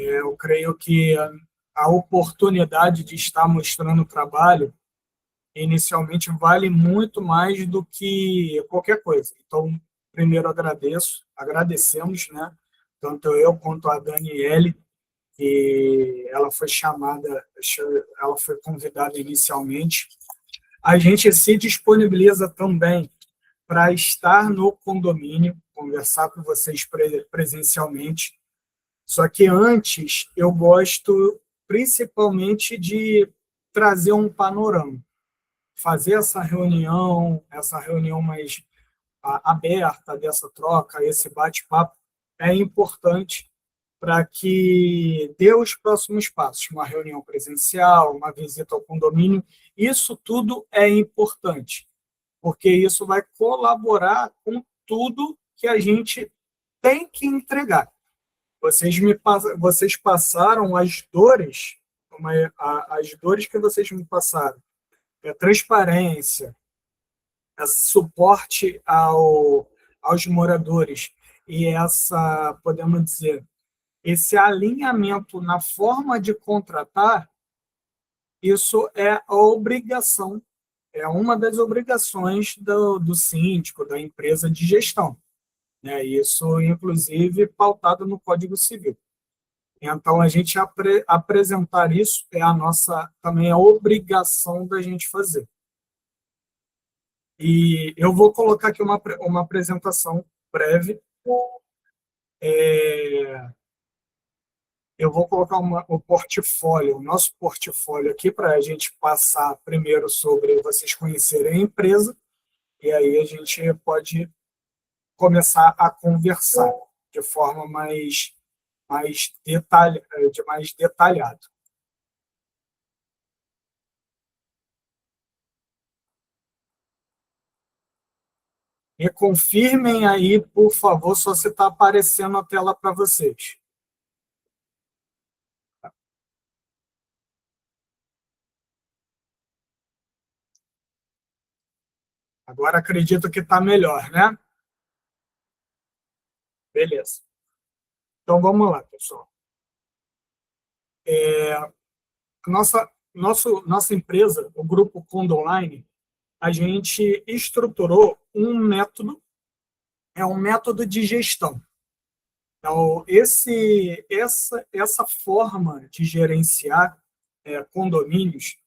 Eu creio que a oportunidade de estar mostrando o trabalho inicialmente vale muito mais do que qualquer coisa. Então, primeiro agradecemos, né? Tanto eu quanto a Daniele, que ela foi convidada inicialmente. A gente se disponibiliza também para estar no condomínio, conversar com vocês presencialmente. Só que antes eu gosto principalmente de trazer um panorama, fazer essa reunião mais aberta dessa troca, esse bate-papo é importante para que dê os próximos passos, uma reunião presencial, uma visita ao condomínio, isso tudo é importante, porque isso vai colaborar com tudo que a gente tem que entregar. Vocês passaram as dores que vocês me passaram, a transparência, suporte aos moradores e podemos dizer, esse alinhamento na forma de contratar, isso é a obrigação, é uma das obrigações do síndico, da empresa de gestão, né? Isso, inclusive, pautado no Código Civil. Então, a gente apresentar isso é também a obrigação da gente fazer. E eu vou colocar aqui uma apresentação breve. Eu vou colocar o nosso portfólio aqui para a gente passar primeiro sobre vocês conhecerem a empresa, e aí a gente pode começar a conversar de forma mais detalhado. Me confirmem aí, por favor, só se está aparecendo a tela para vocês. Agora acredito que está melhor, né? Beleza. Então vamos lá, pessoal. Nossa empresa, o Grupo Condo Online, a gente estruturou um método de gestão. Então, essa forma de gerenciar condomínios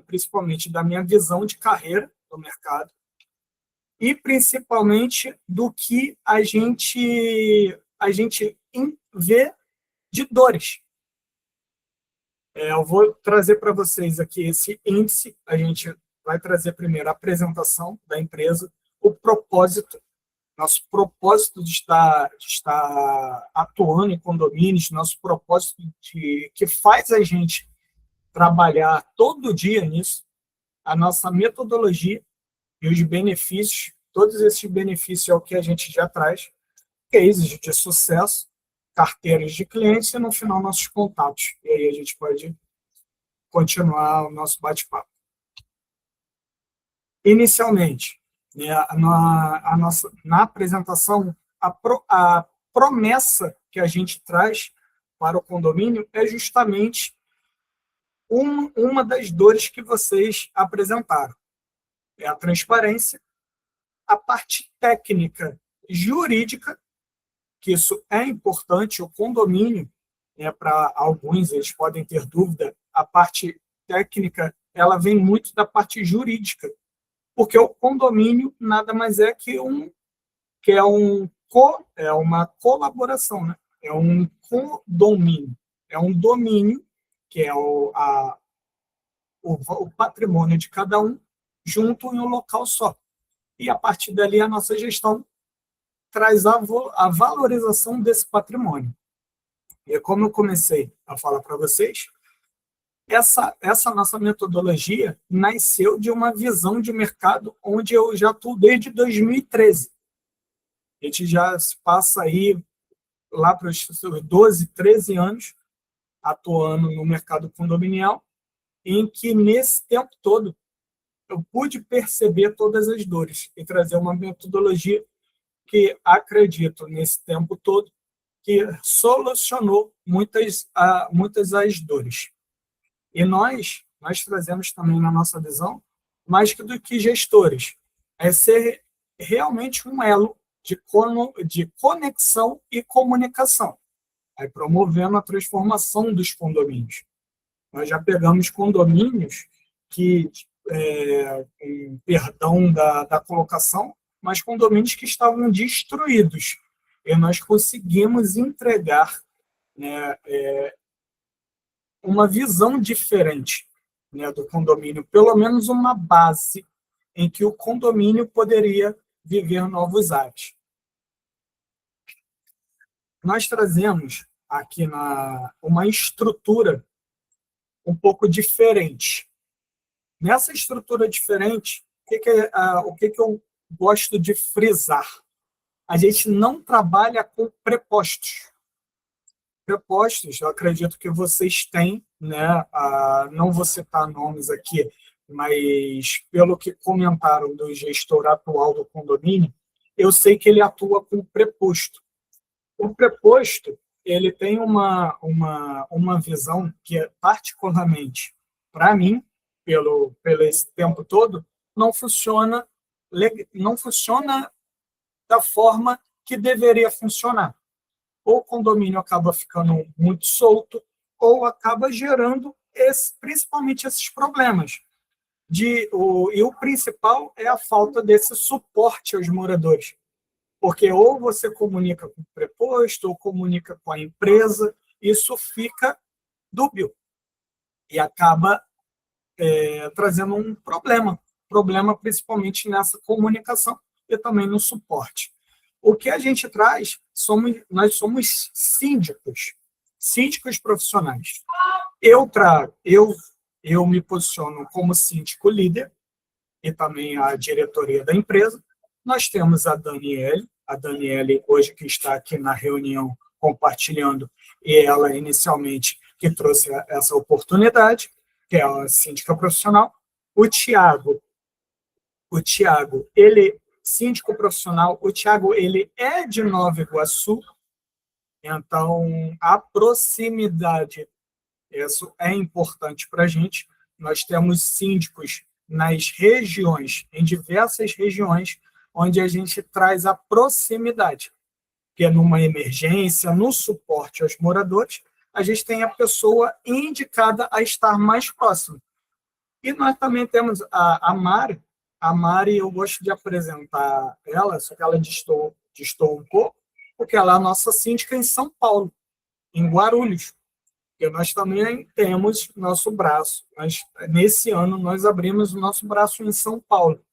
principalmente da minha visão de carreira no mercado e principalmente do que a gente vê de dores. Eu vou trazer para vocês aqui esse índice. A gente vai trazer primeiro a apresentação da empresa, o propósito, nosso propósito de estar atuando em condomínios, nosso propósito que faz a gente trabalhar todo dia nisso, a nossa metodologia e os benefícios, todos esses benefícios é o que a gente já traz, cases de sucesso, carteiras de clientes e, no final, nossos contatos. E aí a gente pode continuar o nosso bate-papo. Inicialmente, né, na apresentação, a promessa que a gente traz para o condomínio é justamente uma das dores que vocês apresentaram. É a transparência, a parte técnica, jurídica, que isso é importante, o condomínio, para alguns, eles podem ter dúvida, a parte técnica, ela vem muito da parte jurídica, porque o condomínio nada mais é que uma colaboração, né? É um condomínio, é um domínio, que é o patrimônio de cada um, junto em um local só. E a partir dali a nossa gestão traz a valorização desse patrimônio. E como eu comecei a falar para vocês, essa nossa metodologia nasceu de uma visão de mercado onde eu já estou desde 2013. A gente já se passa aí lá para os 12, 13 anos atuando no mercado condominial, em que nesse tempo todo eu pude perceber todas as dores e trazer uma metodologia que, acredito, nesse tempo todo, que solucionou muitas das dores. E nós trazemos também na nossa visão, mais do que gestores, é ser realmente um elo de conexão e comunicação, aí promovendo a transformação dos condomínios. Nós já pegamos condomínios que, perdão da colocação, mas condomínios que estavam destruídos. E nós conseguimos entregar, né, uma visão diferente, né, do condomínio, pelo menos uma base em que o condomínio poderia viver novos ares. Nós trazemos aqui uma estrutura um pouco diferente. Nessa estrutura diferente, o que eu gosto de frisar? A gente não trabalha com prepostos. Prepostos, eu acredito que vocês têm, né? Não vou citar nomes aqui, mas pelo que comentaram do gestor atual do condomínio, eu sei que ele atua com preposto. O preposto, ele tem uma visão que, particularmente, para mim, pelo esse tempo todo, não funciona da forma que deveria funcionar. Ou o condomínio acaba ficando muito solto, ou acaba gerando principalmente esses problemas. E o principal é a falta desse suporte aos moradores. Porque ou você comunica com o preposto, ou comunica com a empresa, isso fica dúbio. E acaba trazendo um problema principalmente nessa comunicação e também no suporte. O que a gente traz, nós somos síndicos profissionais. Eu me posiciono como síndico líder e também a diretoria da empresa. Nós temos a Daniele hoje que está aqui na reunião compartilhando, e ela inicialmente que trouxe essa oportunidade, que é a síndica profissional. O Tiago, ele síndico profissional, o Tiago, ele é de Nova Iguaçu, então a proximidade, isso é importante para a gente. Nós temos síndicos nas regiões, em diversas regiões, onde a gente traz a proximidade, que é numa emergência, no suporte aos moradores, a gente tem a pessoa indicada a estar mais próximo. E nós também temos a Mari. A Mari, eu gosto de apresentar ela, só que ela distou um pouco, porque ela é a nossa síndica em São Paulo, em Guarulhos. E nós também temos nosso braço. Nesse ano, nós abrimos o nosso braço em São Paulo,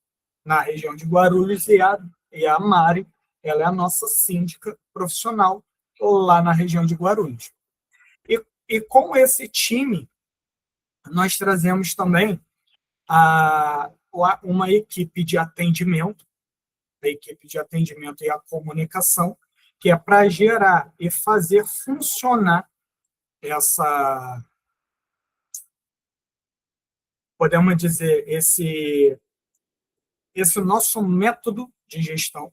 na região de Guarulhos, e a Mari, ela é a nossa síndica profissional lá na região de Guarulhos. E com esse time, nós trazemos também uma equipe de atendimento, a equipe de atendimento e a comunicação, que é para gerar e fazer funcionar podemos dizer, esse nosso método de gestão.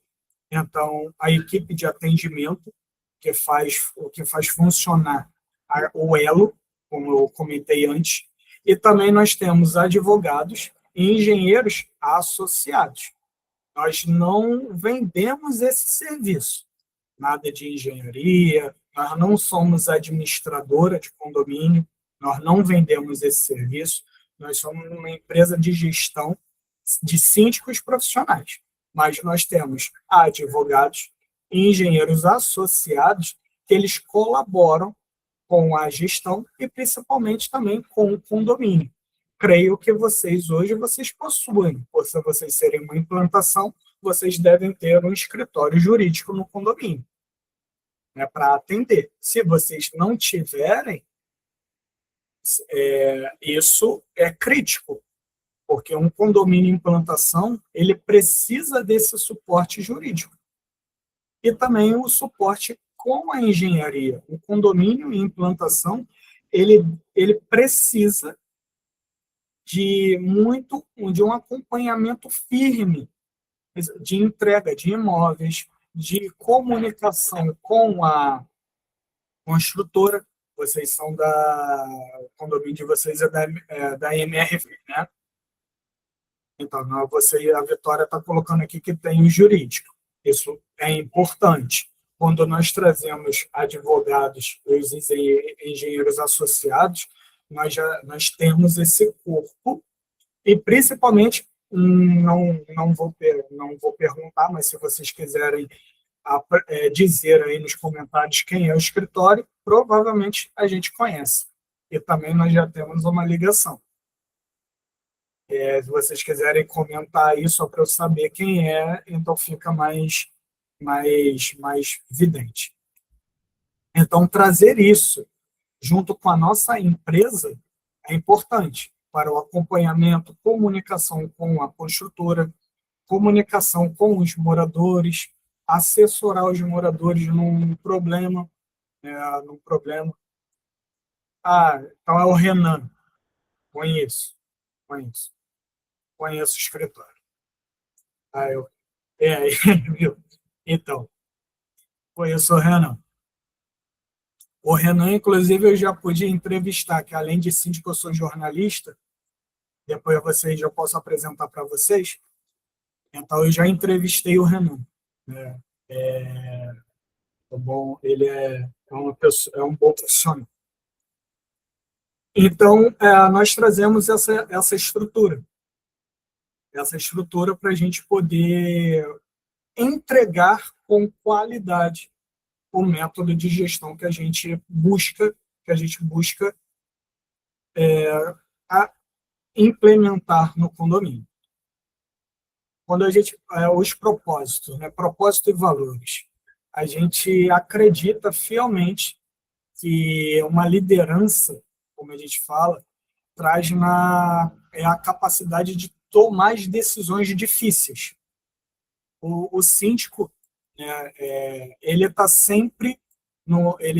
Então, a equipe de atendimento, que faz funcionar o elo, como eu comentei antes, e também nós temos advogados e engenheiros associados. Nós não vendemos esse serviço, nada de engenharia, nós não somos administradora de condomínio, nós não vendemos esse serviço, nós somos uma empresa de gestão de síndicos profissionais, mas nós temos advogados e engenheiros associados que eles colaboram com a gestão e principalmente também com o condomínio. Creio que vocês possuem, por vocês serem uma implantação, vocês devem ter um escritório jurídico no condomínio, né, para atender. Se vocês não tiverem, isso é crítico, porque um condomínio em implantação, ele precisa desse suporte jurídico. E também o suporte com a engenharia. O condomínio em implantação, ele precisa de um acompanhamento firme de entrega de imóveis, de comunicação com a construtora, vocês são o condomínio de vocês da MRV, né? Então, a Vitória está colocando aqui que tem o jurídico. Isso é importante. Quando nós trazemos advogados, os engenheiros associados, nós temos esse corpo, e principalmente, não vou perguntar, mas se vocês quiserem dizer aí nos comentários quem é o escritório, provavelmente a gente conhece. E também nós já temos uma ligação. Se vocês quiserem comentar isso, só para eu saber quem é, então fica mais evidente. Então, trazer isso junto com a nossa empresa é importante para o acompanhamento, comunicação com a construtora, comunicação com os moradores, assessorar os moradores num problema. Então é o Renan. Conheço o escritório. Viu? Então, conheço o Renan. O Renan, inclusive, eu já pude entrevistar, que além de síndico, eu sou jornalista, depois eu posso apresentar para vocês. Então, eu já entrevistei o Renan. Né? Bom, ele é um bom profissional. Então, nós trazemos essa estrutura para a gente poder entregar com qualidade o método de gestão que a gente busca a implementar no condomínio. Quando os propósitos, né, propósito e valores, a gente acredita fielmente que uma liderança, como a gente fala, traz a capacidade de tomar as decisões difíceis. O síndico, né, ele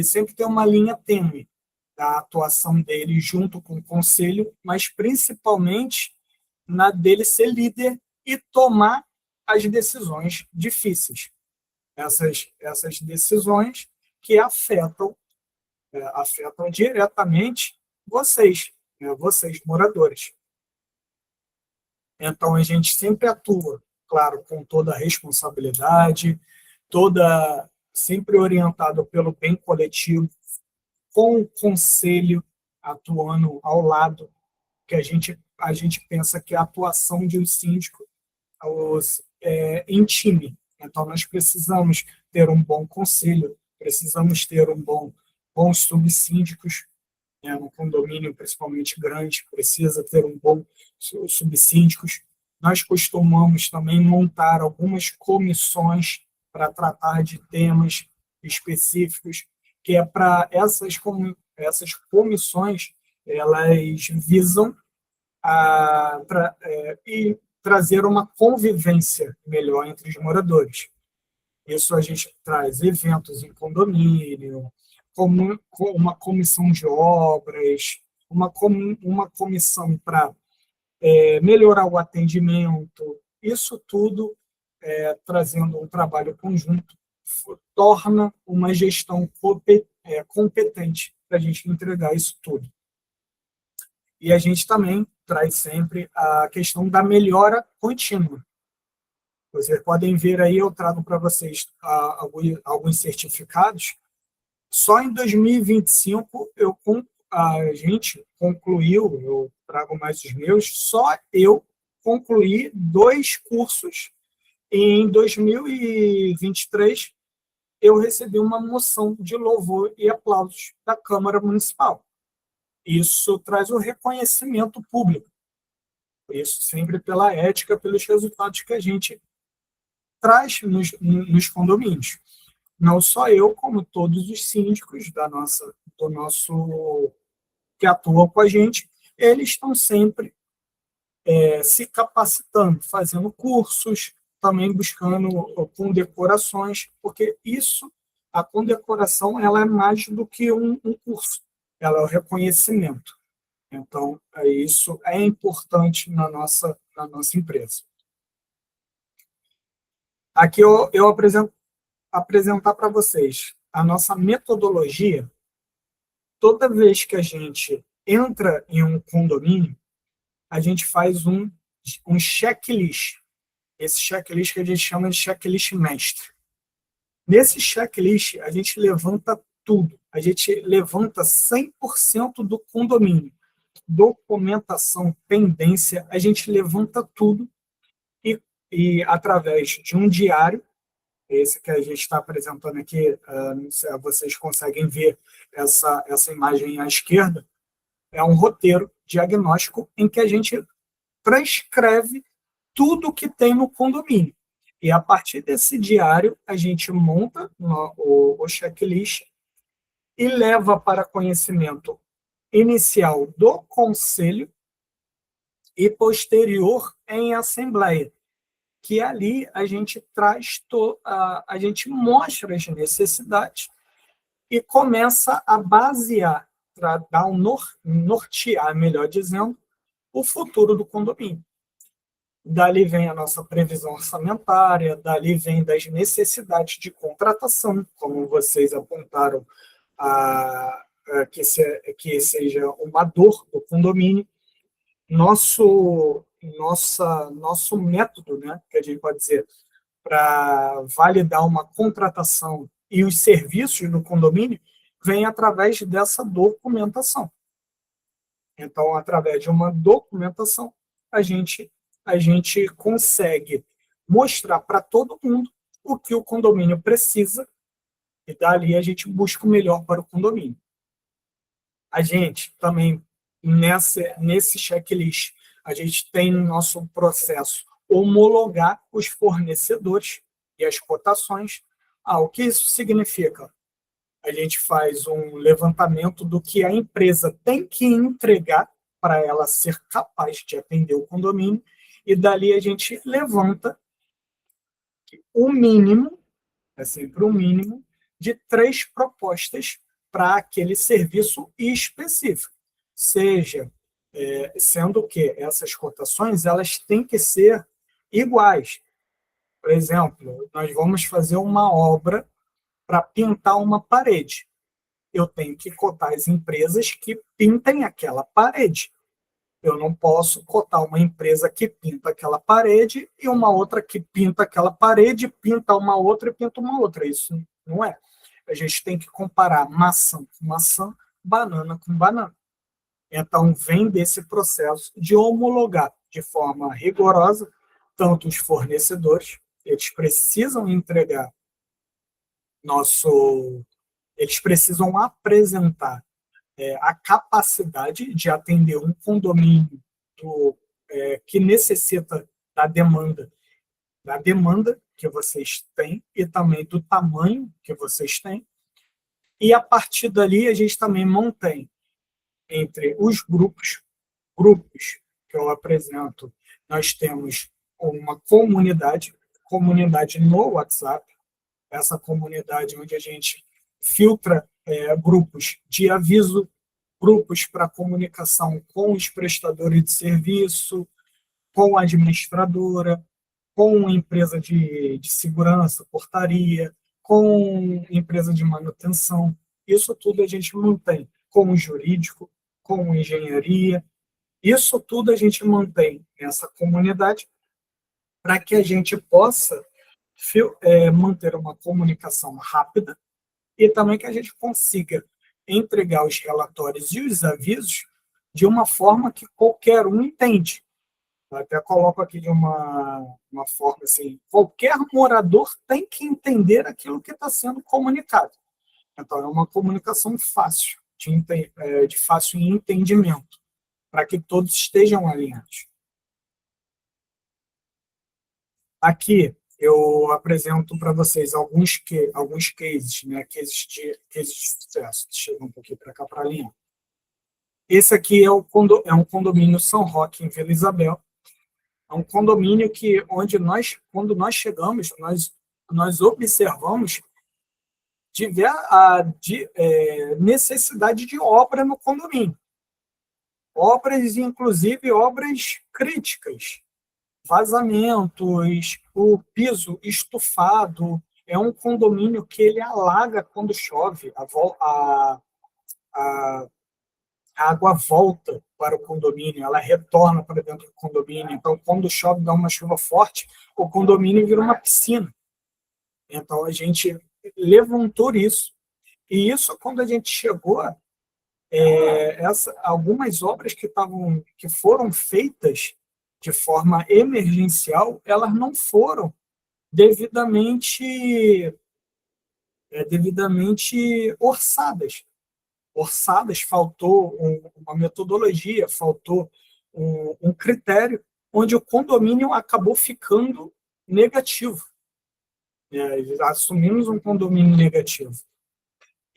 sempre tem uma linha tênue da atuação dele junto com o conselho, mas principalmente na dele ser líder e tomar as decisões difíceis. Essas decisões que afetam diretamente vocês, né, vocês moradores. Então, a gente sempre atua, claro, com toda a responsabilidade, sempre orientado pelo bem coletivo, com o conselho atuando ao lado, que a gente pensa que a atuação de um síndico em time. Então, nós precisamos ter um bom conselho, precisamos ter bons subsíndicos, né, no condomínio, principalmente grande, precisa ter bom subsíndicos. Nós costumamos também montar algumas comissões para tratar de temas específicos, que é para essas comissões, elas visam e trazer uma convivência melhor entre os moradores. Isso a gente traz eventos em condomínio, como uma comissão de obras, uma comissão para melhorar o atendimento. Isso tudo, trazendo um trabalho conjunto, torna uma gestão competente para a gente entregar isso tudo. E a gente também traz sempre a questão da melhora contínua. Vocês podem ver aí, eu trago para vocês alguns certificados. Só em 2025 a gente concluiu, eu trago mais os meus, só eu concluí 2 cursos. E em 2023 eu recebi uma moção de louvor e aplausos da Câmara Municipal. Isso traz o reconhecimento público. Isso sempre pela ética, pelos resultados que a gente traz nos condomínios. Não só eu, como todos os síndicos que atuam com a gente, eles estão sempre se capacitando, fazendo cursos, também buscando condecorações, porque a condecoração, ela é mais do que um curso, ela é o reconhecimento. Então, isso é importante na nossa empresa. Aqui eu apresentar para vocês a nossa metodologia toda vez que a gente entra em um condomínio, a gente faz um checklist. Esse checklist que a gente chama de checklist mestre. Nesse checklist, a gente levanta tudo. A gente levanta 100% do condomínio. Documentação, pendência, a gente levanta tudo e através de um diário, esse que a gente está apresentando aqui, vocês conseguem ver essa imagem à esquerda, é um roteiro diagnóstico em que a gente transcreve tudo que tem no condomínio. E a partir desse diário, a gente monta o checklist e leva para conhecimento inicial do conselho e posterior em assembleia, que ali a gente a gente mostra as necessidades e começa a basear, para dar nortear, melhor dizendo, o futuro do condomínio. Dali vem a nossa previsão orçamentária, dali vem das necessidades de contratação, como vocês apontaram, que seja uma dor do condomínio. Nosso método, né, que a gente pode dizer, para validar uma contratação e os serviços do condomínio, vem através dessa documentação. Então, através de uma documentação, a gente consegue mostrar para todo mundo o que o condomínio precisa e dali a gente busca o melhor para o condomínio. A gente também, nesse checklist, a gente tem no nosso processo homologar os fornecedores e as cotações. O que isso significa? A gente faz um levantamento do que a empresa tem que entregar para ela ser capaz de atender o condomínio, e dali a gente levanta o mínimo, é sempre o mínimo, de 3 propostas para aquele serviço específico. Sendo que essas cotações elas têm que ser iguais. Por exemplo, nós vamos fazer uma obra para pintar uma parede. Eu tenho que cotar as empresas que pintem aquela parede. Eu não posso cotar uma empresa que pinta aquela parede e uma outra que pinta aquela parede, pinta uma outra e pinta uma outra. Isso não é. A gente tem que comparar maçã com maçã, banana com banana. Então, vem desse processo de homologar de forma rigorosa tanto os fornecedores, eles precisam entregar eles precisam apresentar a capacidade de atender um condomínio que necessita da demanda que vocês têm e também do tamanho que vocês têm. E a partir dali a gente também mantém entre os grupos que eu apresento, nós temos uma comunidade no WhatsApp, essa comunidade onde a gente filtra grupos de aviso, grupos para comunicação com os prestadores de serviço, com a administradora, com empresa de segurança, portaria, com empresa de manutenção. Isso tudo a gente mantém com o jurídico, com engenharia. Isso tudo a gente mantém nessa comunidade para que a gente possa manter uma comunicação rápida e também que a gente consiga entregar os relatórios e os avisos de uma forma que qualquer um entende. Eu até coloco aqui de uma forma assim, qualquer morador tem que entender aquilo que está sendo comunicado. Então, é uma comunicação fácil, de fácil entendimento, para que todos estejam alinhados. Aqui eu apresento para vocês alguns cases, né, cases de sucesso. Deixa eu ir um pouquinho para cá para alinhar. Esse aqui é um condomínio São Roque, em Vila Isabel. É um condomínio quando nós chegamos, nós observamos necessidade de obra no condomínio. Obras, inclusive obras críticas. Vazamentos, o piso estufado. É um condomínio que ele alaga quando chove. a água volta para o condomínio, ela retorna para dentro do condomínio. Então, quando chove, dá uma chuva forte, o condomínio vira uma piscina. Então, a gente levantou isso. E isso, quando a gente chegou, algumas obras que foram feitas de forma emergencial, elas não foram devidamente orçadas. Faltou uma metodologia, faltou um critério, onde o condomínio acabou ficando negativo. Assumimos um condomínio negativo.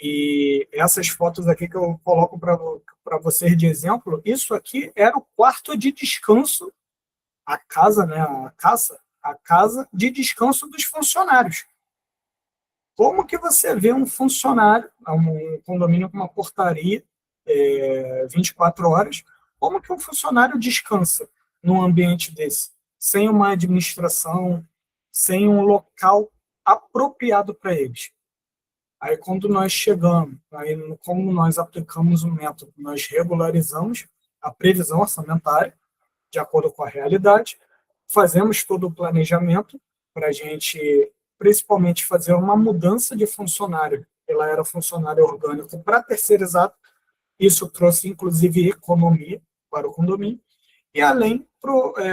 E essas fotos aqui que eu coloco para vocês de exemplo, isso aqui era o quarto de descanso, a casa, né, a casa de descanso dos funcionários. Como que você vê um funcionário, um condomínio com uma portaria 24 horas, como que um funcionário descansa num ambiente desse? Sem uma administração, sem um local apropriado para eles. Aí, quando nós chegamos, como nós aplicamos o método, nós regularizamos a previsão orçamentária, de acordo com a realidade, fazemos todo o planejamento para a gente, principalmente, fazer uma mudança de funcionário. Ela era funcionário orgânico para terceirizado, isso trouxe, inclusive, economia para o condomínio, e além,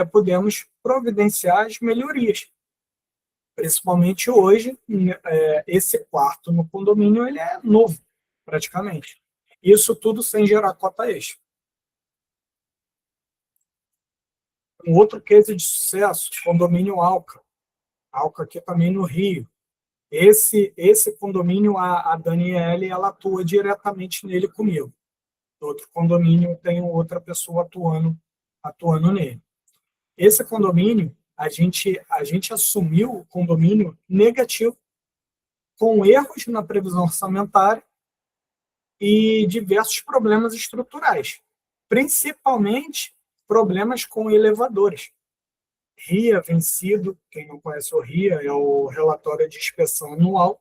podemos providenciar as melhorias. Principalmente hoje, esse quarto no condomínio ele é novo, praticamente. Isso tudo sem gerar cota extra. Um outro case de sucesso, condomínio Alca. Alca aqui também no Rio. Esse condomínio, a Daniele, ela atua diretamente nele comigo. Outro condomínio tem outra pessoa atuando nele. Esse condomínio, a gente assumiu o condomínio negativo, com erros na previsão orçamentária e diversos problemas estruturais, principalmente problemas com elevadores. RIA vencido, quem não conhece o RIA, é o relatório de inspeção anual,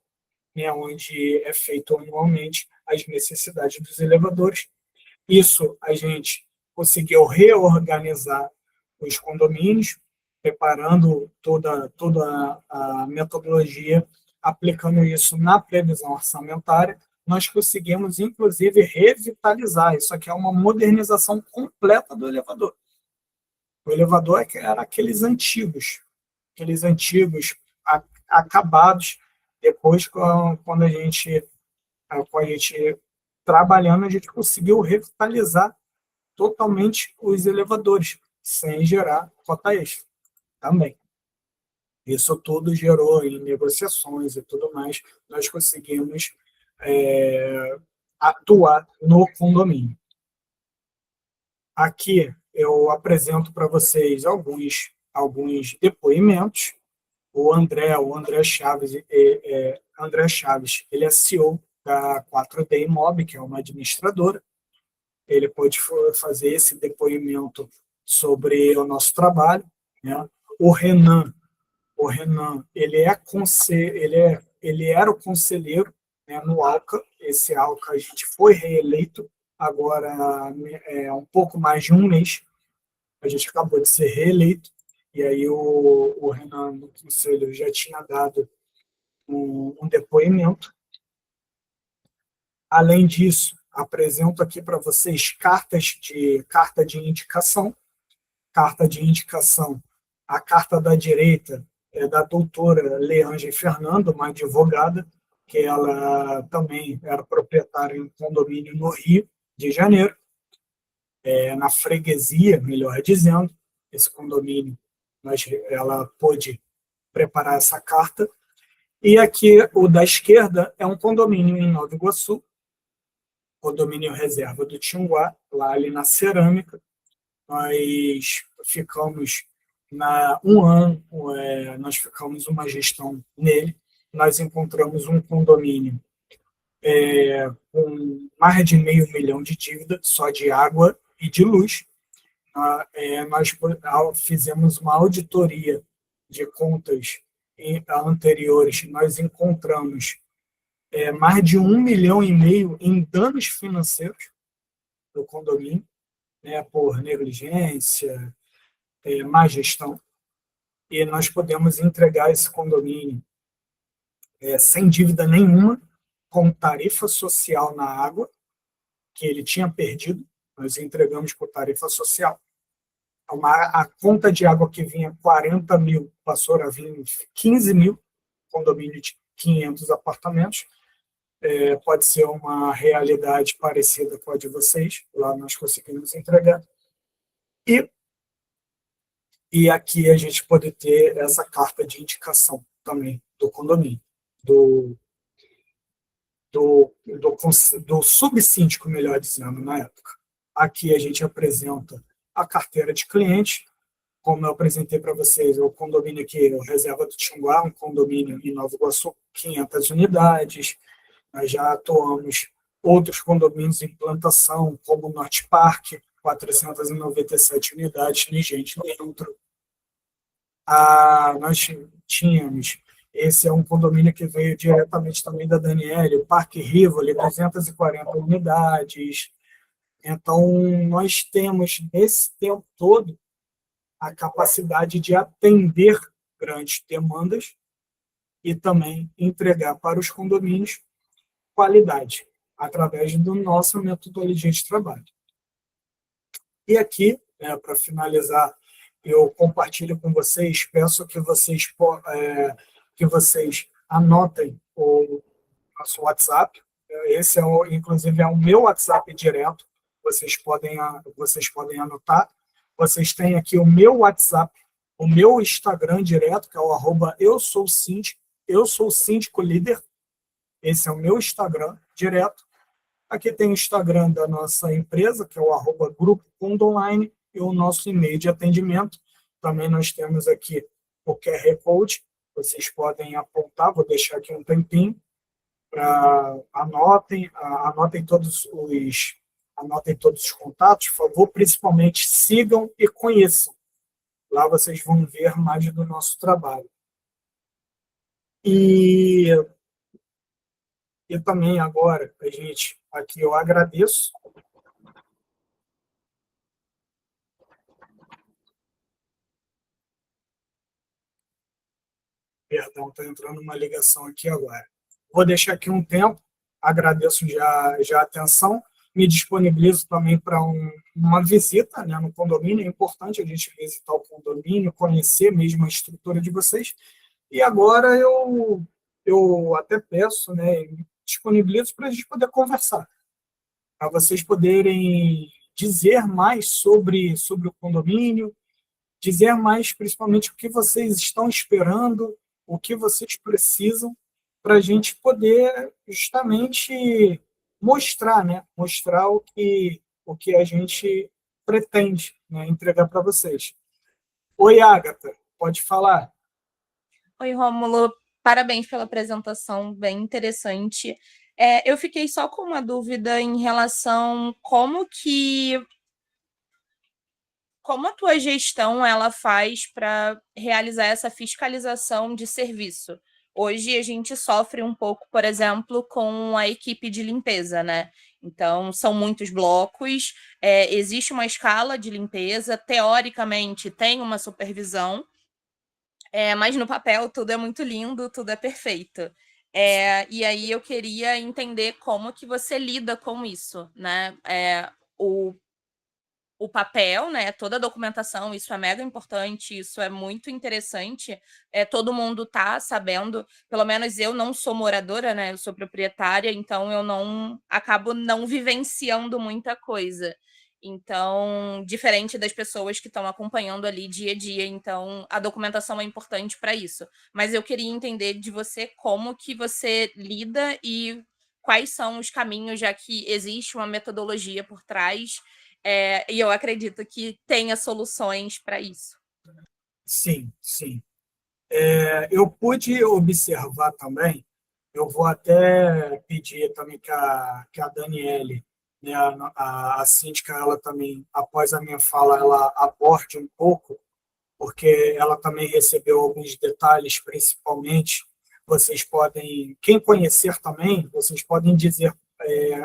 né, onde é feito anualmente as necessidades dos elevadores. Isso a gente conseguiu reorganizar os condomínios, preparando toda a metodologia, aplicando isso na previsão orçamentária. Nós conseguimos, inclusive, revitalizar. Isso aqui é uma modernização completa do elevador. O elevador era aqueles antigos acabados. Depois, quando a gente trabalhando, a gente conseguiu revitalizar totalmente os elevadores, sem gerar cota extra também. Isso tudo gerou em negociações e tudo mais, nós conseguimos atuar no condomínio. Aqui eu apresento para vocês alguns depoimentos. O André Chaves, ele é CEO da 4D Imob, que é uma administradora. Ele pode fazer esse depoimento sobre o nosso trabalho, né? O Renan, ele era o conselheiro, né, no Alca. Esse Alca a gente foi reeleito agora um pouco mais de um mês. A gente acabou de ser reeleito, e aí o Renan, no conselho, já tinha dado um depoimento. Além disso, apresento aqui para vocês carta de indicação. Carta de indicação, a carta da direita é da doutora Leange Fernando, uma advogada, que ela também era proprietária em um condomínio no Rio de Janeiro, na freguesia, melhor dizendo, esse condomínio, ela pôde preparar essa carta. E aqui, o da esquerda, é um condomínio em Nova Iguaçu, condomínio reserva do Tinguá, lá ali na Cerâmica. Nós ficamos um ano, nós ficamos uma gestão nele. Nós encontramos um condomínio com mais de R$500 mil de dívida, só de água e de luz. Nós fizemos uma auditoria de contas anteriores. Nós encontramos mais de 1,5 milhão em danos financeiros do condomínio, né, por negligência, má gestão, e nós podemos entregar esse condomínio sem dívida nenhuma, com tarifa social na água, que ele tinha perdido, nós entregamos por tarifa social. A conta de água que vinha 40 mil passou a vir 15 mil, condomínio de 500 apartamentos. Pode ser uma realidade parecida com a de vocês, lá nós conseguimos entregar. E aqui a gente pode ter essa carta de indicação também do condomínio, do subsíndico, melhor dizendo, na época. Aqui a gente apresenta a carteira de cliente, como eu apresentei para vocês, o condomínio aqui, o Reserva do Tinguá, um condomínio em Nova Iguaçu, 500 unidades. Nós já atuamos outros condomínios em implantação, como o Norte Park, 497 unidades, nem gente dentro. Nós tínhamos, esse é um condomínio que veio diretamente também da Daniele, o Parque Rivoli, 240 unidades. Então, nós temos, nesse tempo todo, a capacidade de atender grandes demandas e também entregar para os condomínios qualidade, através do nosso metodologia de trabalho. E aqui, para finalizar, eu compartilho com vocês, peço que vocês anotem o nosso WhatsApp. Esse, inclusive, é o meu WhatsApp direto, vocês podem anotar. Vocês têm aqui o meu WhatsApp, o meu Instagram direto, que é o @eu-sou-síndico, eu sou síndico líder. Esse é o meu Instagram direto. Aqui tem o Instagram da nossa empresa, que é o @grupo Condonline, e o nosso e-mail de atendimento. Também nós temos aqui o QR Code, vocês podem apontar, vou deixar aqui um tempinho, anotem todos os contatos, por favor, principalmente sigam e conheçam. Lá vocês vão ver mais do nosso trabalho. E também agora, aqui eu agradeço. Perdão, está entrando uma ligação aqui agora. Vou deixar aqui um tempo, agradeço já a atenção, me disponibilizo também para uma visita, né, no condomínio. É importante a gente visitar o condomínio, conhecer mesmo a estrutura de vocês. E agora eu até peço, né, me disponibilizo para a gente poder conversar, para vocês poderem dizer mais sobre o condomínio, dizer mais principalmente o que vocês estão esperando, o que vocês precisam, para a gente poder justamente mostrar, né? Mostrar o que a gente pretende, né, entregar para vocês. Oi, Agatha, pode falar. Oi, Rômulo, parabéns pela apresentação, bem interessante. Eu fiquei só com uma dúvida em relação como a tua gestão ela faz para realizar essa fiscalização de serviço. Hoje a gente sofre um pouco, por exemplo, com a equipe de limpeza, né? Então, são muitos blocos, existe uma escala de limpeza, teoricamente tem uma supervisão, mas no papel tudo é muito lindo, tudo é perfeito. E aí eu queria entender como que você lida com isso, né? O papel, né? Toda a documentação, isso é mega importante, isso é muito interessante. Todo mundo tá sabendo, pelo menos eu não sou moradora, né? Eu sou proprietária, então eu não acabo não vivenciando muita coisa. Então, diferente das pessoas que estão acompanhando ali dia a dia, então a documentação é importante para isso. Mas eu queria entender de você como que você lida e quais são os caminhos, já que existe uma metodologia por trás, e eu acredito que tenha soluções para isso. Sim, sim. Eu pude observar também, eu vou até pedir também que a Daniele, né, a síndica, ela também, após a minha fala, ela aborde um pouco, porque ela também recebeu alguns detalhes, principalmente Vocês podem, quem conhecer também, vocês podem dizer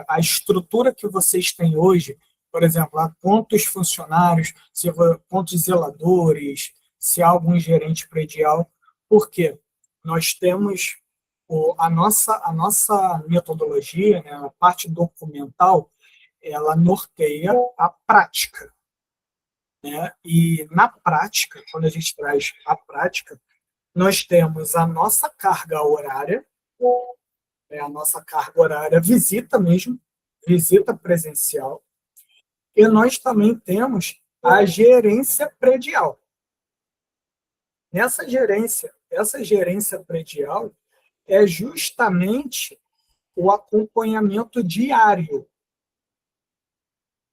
a estrutura que vocês têm hoje, por exemplo, quantos funcionários, quantos zeladores, se há algum gerente predial, porque nós temos a nossa metodologia, né, a parte documental, ela norteia a prática. Né? E na prática, quando a gente traz a prática, nós temos a nossa carga horária, a nossa carga horária visita mesmo, visita presencial, e nós também temos a gerência predial. Essa gerência predial é justamente o acompanhamento diário.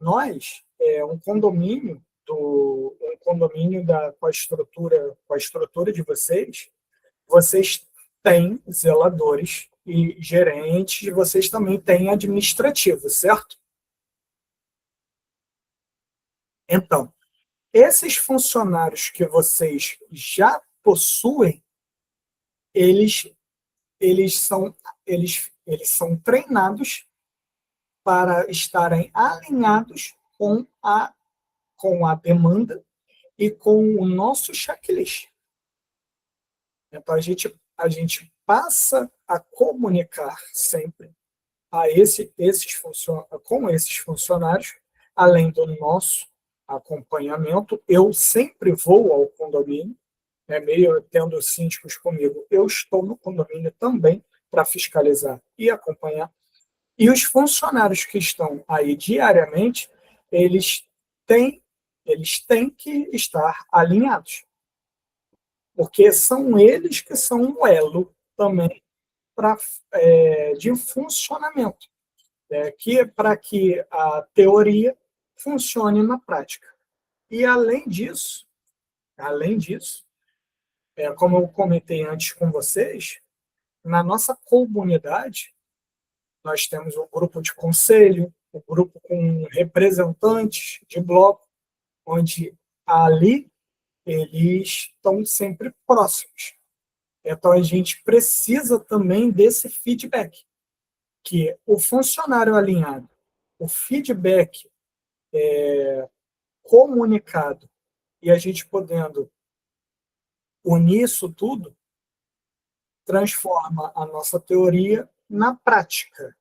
Nós, um condomínio com a estrutura de vocês têm zeladores e gerentes, e vocês também têm administrativo, certo? Então, esses funcionários que vocês já possuem, eles são treinados para estarem alinhados com a demanda e com o nosso checklist. Então, a gente passa a comunicar sempre com esses funcionários, além do nosso acompanhamento. Eu sempre vou ao condomínio, meio tendo síndicos comigo, eu estou no condomínio também para fiscalizar e acompanhar. E os funcionários que estão aí diariamente, eles têm que estar alinhados, porque são eles que são um elo também de funcionamento, para que a teoria funcione na prática. E além disso, como eu comentei antes com vocês, na nossa comunidade, nós temos um grupo de conselho, um grupo com representantes de bloco, onde ali eles estão sempre próximos. Então, a gente precisa também desse feedback, que o funcionário alinhado, o feedback comunicado, e a gente podendo unir isso tudo, transforma a nossa teoria na prática.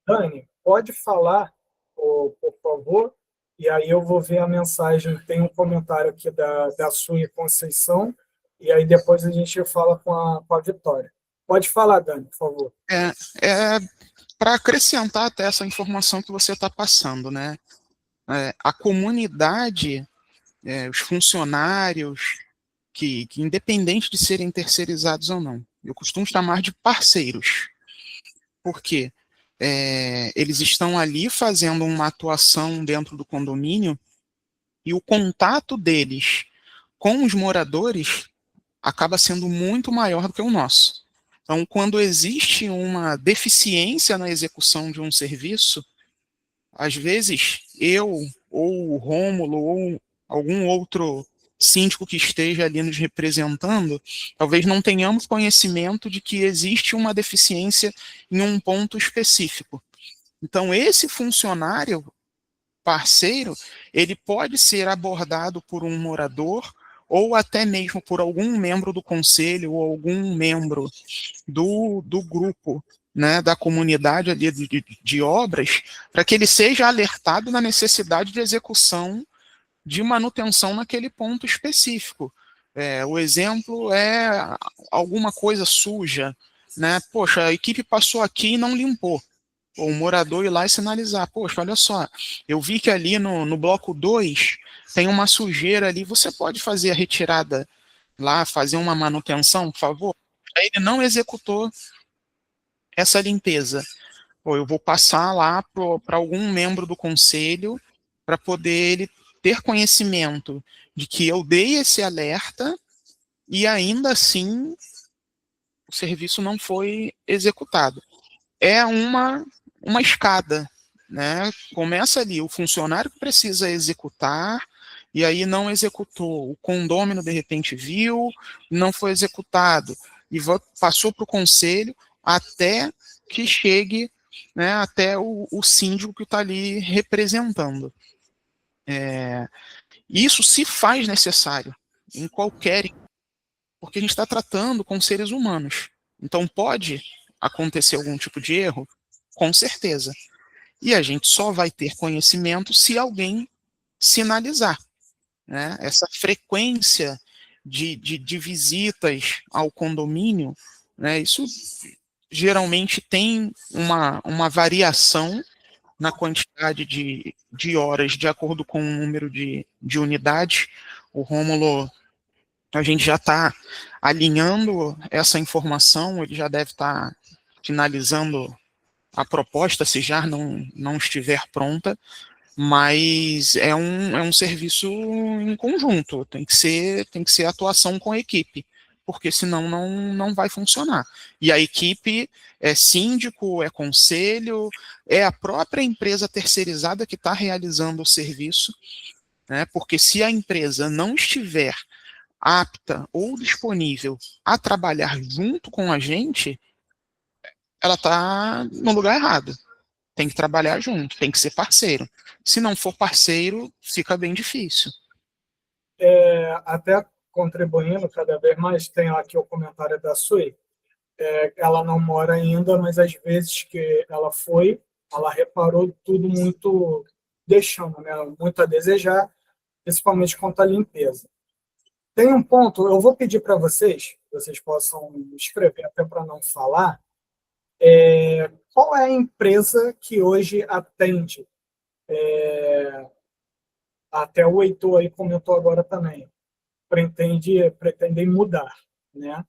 Dani, pode falar, por favor, e aí eu vou ver a mensagem. Tem um comentário aqui da Sui Conceição, e aí depois a gente fala com a Vitória. Pode falar, Dani, por favor. Para acrescentar até essa informação que você está passando, né? A comunidade, os funcionários, que independente de serem terceirizados ou não, eu costumo chamar de parceiros. Por quê? Eles estão ali fazendo uma atuação dentro do condomínio e o contato deles com os moradores acaba sendo muito maior do que o nosso. Então, quando existe uma deficiência na execução de um serviço, às vezes eu, ou o Rômulo, ou algum outro síndico que esteja ali nos representando, talvez não tenhamos conhecimento de que existe uma deficiência em um ponto específico. Então, esse funcionário parceiro, ele pode ser abordado por um morador ou até mesmo por algum membro do conselho ou algum membro do grupo, né, da comunidade ali de obras, para que ele seja alertado na necessidade de execução de manutenção naquele ponto específico. O exemplo é alguma coisa suja, né? Poxa, a equipe passou aqui e não limpou. O morador ir lá e sinalizar, poxa, olha só, eu vi que ali no bloco 2 tem uma sujeira ali, você pode fazer a retirada lá, fazer uma manutenção, por favor? Aí ele não executou essa limpeza. Ou eu vou passar lá para algum membro do conselho para poder ele ter conhecimento de que eu dei esse alerta e ainda assim o serviço não foi executado. É uma escada, né? Começa ali, o funcionário que precisa executar, e aí não executou, o condômino de repente viu, não foi executado, e passou para o conselho até que chegue, né, até o síndico que está ali representando. Isso se faz necessário em qualquer, porque a gente está tratando com seres humanos. Então pode acontecer algum tipo de erro, com certeza. E a gente só vai ter conhecimento se alguém sinalizar, né? Essa frequência de visitas ao condomínio, né? Isso geralmente tem uma variação na quantidade de horas de acordo com o número de unidades. O Rômulo, a gente já está alinhando essa informação, ele já deve estar finalizando a proposta, se já não estiver pronta, mas é um serviço em conjunto, tem que ser atuação com a equipe, porque senão não vai funcionar. E a equipe é síndico, é conselho, é a própria empresa terceirizada que está realizando o serviço, né? Porque se a empresa não estiver apta ou disponível a trabalhar junto com a gente, ela está no lugar errado. Tem que trabalhar junto, tem que ser parceiro. Se não for parceiro, fica bem difícil. Até contribuindo cada vez mais, tem aqui o comentário da Sui. Ela não mora ainda, mas às vezes que ela foi, ela reparou tudo muito, deixando, né, muito a desejar, principalmente quanto à limpeza. Tem um ponto, eu vou pedir para vocês possam escrever, até para não falar, qual é a empresa que hoje atende, até o Heitor aí comentou agora também, pretendem mudar, né?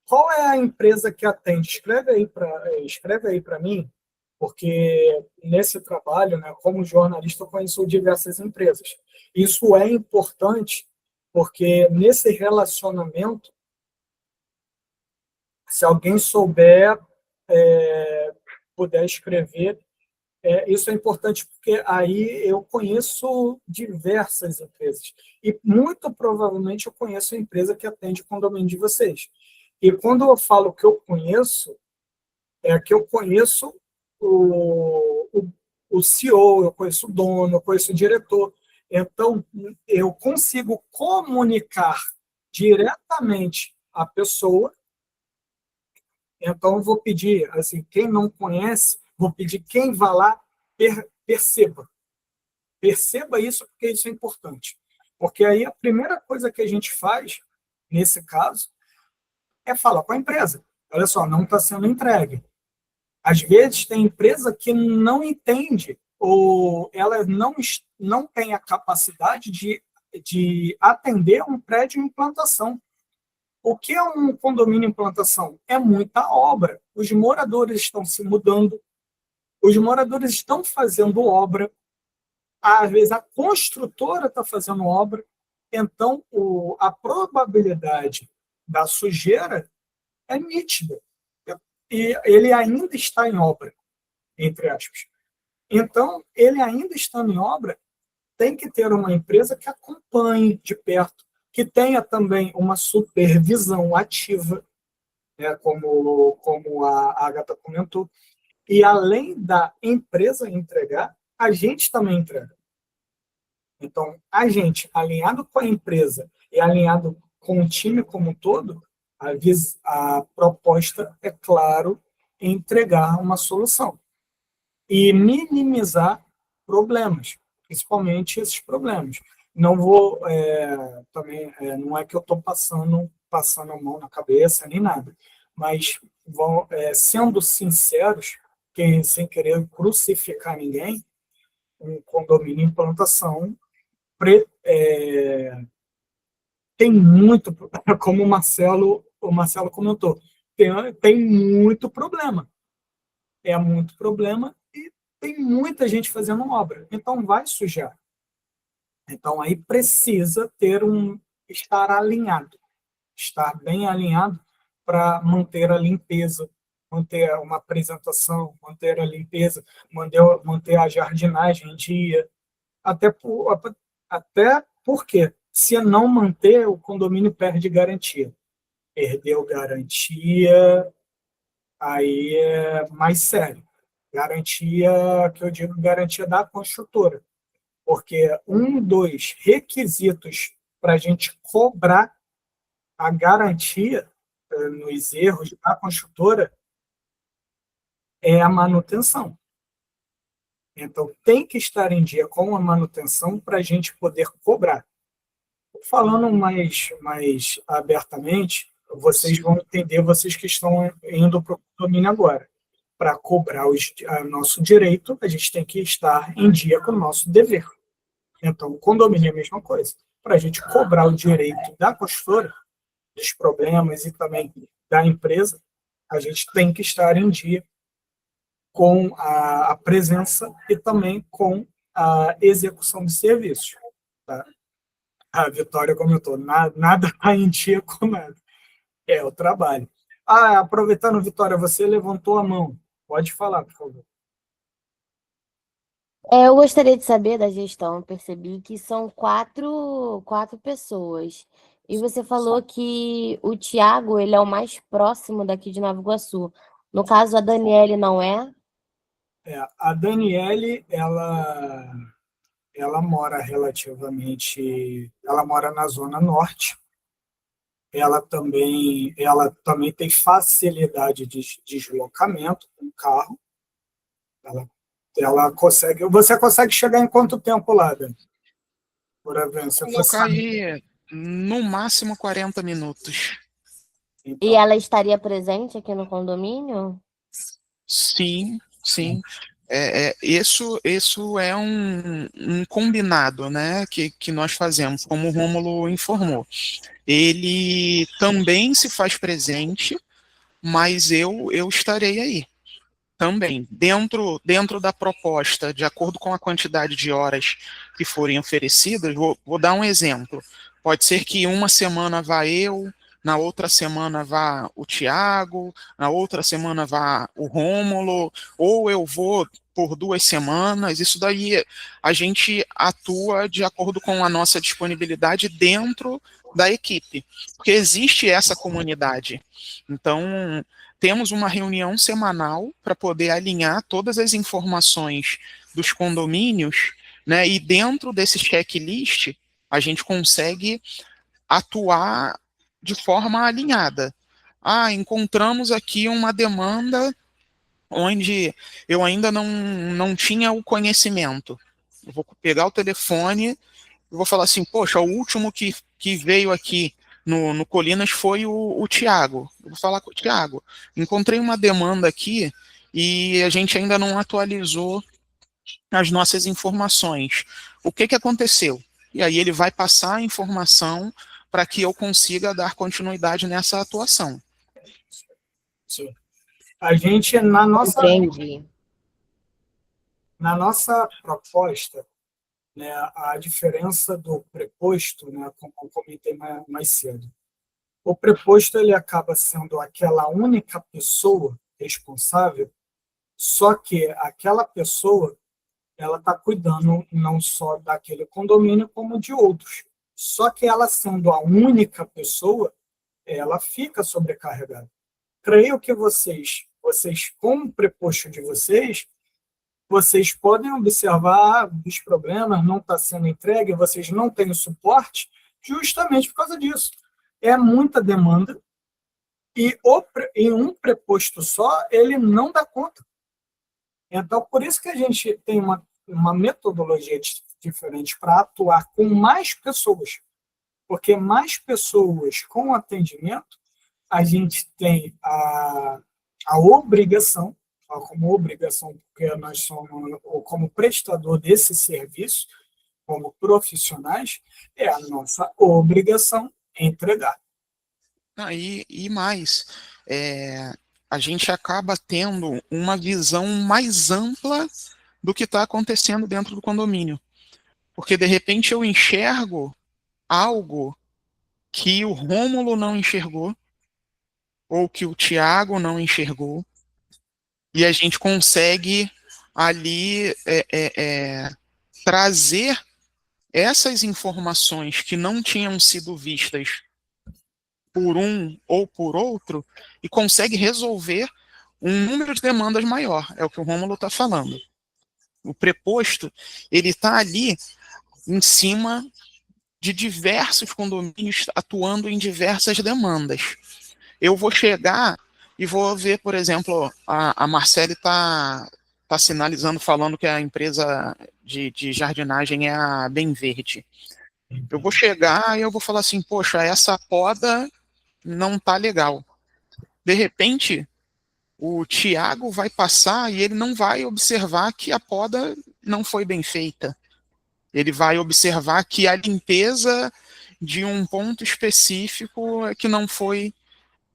Qual é a empresa que atende? Escreve aí para mim, porque nesse trabalho, né, como jornalista, eu conheço diversas empresas. Isso é importante, porque nesse relacionamento, se alguém souber, puder escrever, isso é importante, porque aí eu conheço diversas empresas. E muito provavelmente eu conheço a empresa que atende o condomínio de vocês. E quando eu falo que eu conheço, é que eu conheço o CEO, eu conheço o dono, eu conheço o diretor. Então, eu consigo comunicar diretamente à pessoa. Então, eu vou pedir, assim, quem não conhece, vou pedir quem vá lá, perceba. Perceba isso, porque isso é importante. Porque aí a primeira coisa que a gente faz, nesse caso, é falar com a empresa. Olha só, não está sendo entregue. Às vezes tem empresa que não entende ou ela não tem a capacidade de atender um prédio em implantação. O que é um condomínio em implantação? É muita obra. Os moradores estão se mudando, os moradores estão fazendo obra, às vezes a construtora está fazendo obra, então a probabilidade da sujeira é nítida. E ele ainda está em obra, entre aspas. Então, ele ainda estando em obra, tem que ter uma empresa que acompanhe de perto, que tenha também uma supervisão ativa, né, como a Agatha comentou. E além da empresa entregar, a gente também entrega. Então, a gente, alinhado com a empresa e alinhado com o time como um todo, a proposta é, claro, entregar uma solução e minimizar problemas, principalmente esses problemas. Não vou, também, não é que eu estou passando a mão na cabeça nem nada, mas sendo sinceros, que sem querer crucificar ninguém, um condomínio em implantação tem muito, como o Marcelo comentou, tem muito problema. É muito problema e tem muita gente fazendo obra. Então, vai sujar. Então, aí precisa estar alinhado, estar bem alinhado para manter a limpeza, manter uma apresentação, manter a limpeza, manter a jardinagem em dia, até Por quê? Se não manter, o condomínio perde garantia. Perdeu garantia, aí é mais sério. Garantia, que eu digo, garantia da construtora. Porque um dos requisitos para a gente cobrar a garantia nos erros da construtora é a manutenção. Então, tem que estar em dia com a manutenção para a gente poder cobrar. Falando mais abertamente, vocês vão entender, vocês que estão indo para o condomínio agora. Para cobrar o nosso direito, a gente tem que estar em dia com o nosso dever. Então, o condomínio é a mesma coisa. Para a gente cobrar o direito da construtora, dos problemas e também da empresa, a gente tem que estar em dia com a presença e também com a execução de serviços. Tá? A Vitória comentou, nada está em dia com nada. É o trabalho. Aproveitando, Vitória, você levantou a mão. Pode falar, por favor. Eu gostaria de saber da gestão. Eu percebi que são quatro pessoas. E você falou que o Tiago, ele é o mais próximo daqui de Nova Iguaçu. No caso, a Daniele não é? A Daniele, ela mora ela mora na Zona Norte. Ela também tem facilidade de deslocamento com o carro. Você consegue chegar em quanto tempo lá, Dani? Por exemplo, Vou colocar aí no máximo 40 minutos. Então, E ela estaria presente aqui no condomínio? Sim, sim. Isso é um combinado, né, que nós fazemos, como o Rômulo informou. Ele também se faz presente, mas eu estarei aí também, dentro da proposta, de acordo com a quantidade de horas que forem oferecidas. Vou dar um exemplo. Pode ser que uma semana vá eu, na outra semana vá o Tiago, na outra semana vá o Rômulo, ou eu vou por 2 semanas. Isso daí a gente atua de acordo com a nossa disponibilidade dentro da equipe, porque existe essa comunidade. Então, temos uma reunião semanal para poder alinhar todas as informações dos condomínios, né? E dentro desse checklist, a gente consegue atuar de forma alinhada. Encontramos aqui uma demanda onde eu ainda não tinha o conhecimento. Eu vou pegar o telefone e vou falar assim, poxa, o último que veio aqui no Colinas foi o Tiago. Eu vou falar com o Tiago. Encontrei uma demanda aqui e a gente ainda não atualizou as nossas informações. O que aconteceu? E aí ele vai passar a informação para que eu consiga dar continuidade nessa atuação. a gente, Entendi. na nossa proposta, né, a diferença do preposto, né, como eu comentei mais cedo, o preposto ele acaba sendo aquela única pessoa responsável, só que aquela pessoa ela está cuidando não só daquele condomínio, como de outros. Só que ela sendo a única pessoa, ela fica sobrecarregada. Creio que vocês com o preposto de vocês podem observar os problemas, não está sendo entregue, vocês não têm o suporte, justamente por causa disso. É muita demanda e em um preposto só, ele não dá conta. Então, por isso que a gente tem uma metodologia diferente para atuar com mais pessoas, porque mais pessoas com atendimento, a gente tem a obrigação, porque nós somos, como prestador desse serviço, como profissionais, é a nossa obrigação entregar. E mais, a gente acaba tendo uma visão mais ampla do que está acontecendo dentro do condomínio. Porque, de repente, eu enxergo algo que o Rômulo não enxergou, ou que o Tiago não enxergou, e a gente consegue ali trazer essas informações que não tinham sido vistas por um ou por outro e consegue resolver um número de demandas maior, é o que o Rômulo está falando. O preposto, ele está ali em cima de diversos condomínios atuando em diversas demandas. Eu vou chegar e vou ver, por exemplo, a Marcele está sinalizando, falando que a empresa de jardinagem é a Bem Verde. Eu vou chegar e eu vou falar assim, poxa, essa poda não tá legal. De repente, o Tiago vai passar e ele não vai observar que a poda não foi bem feita. Ele vai observar que a limpeza de um ponto específico é que não foi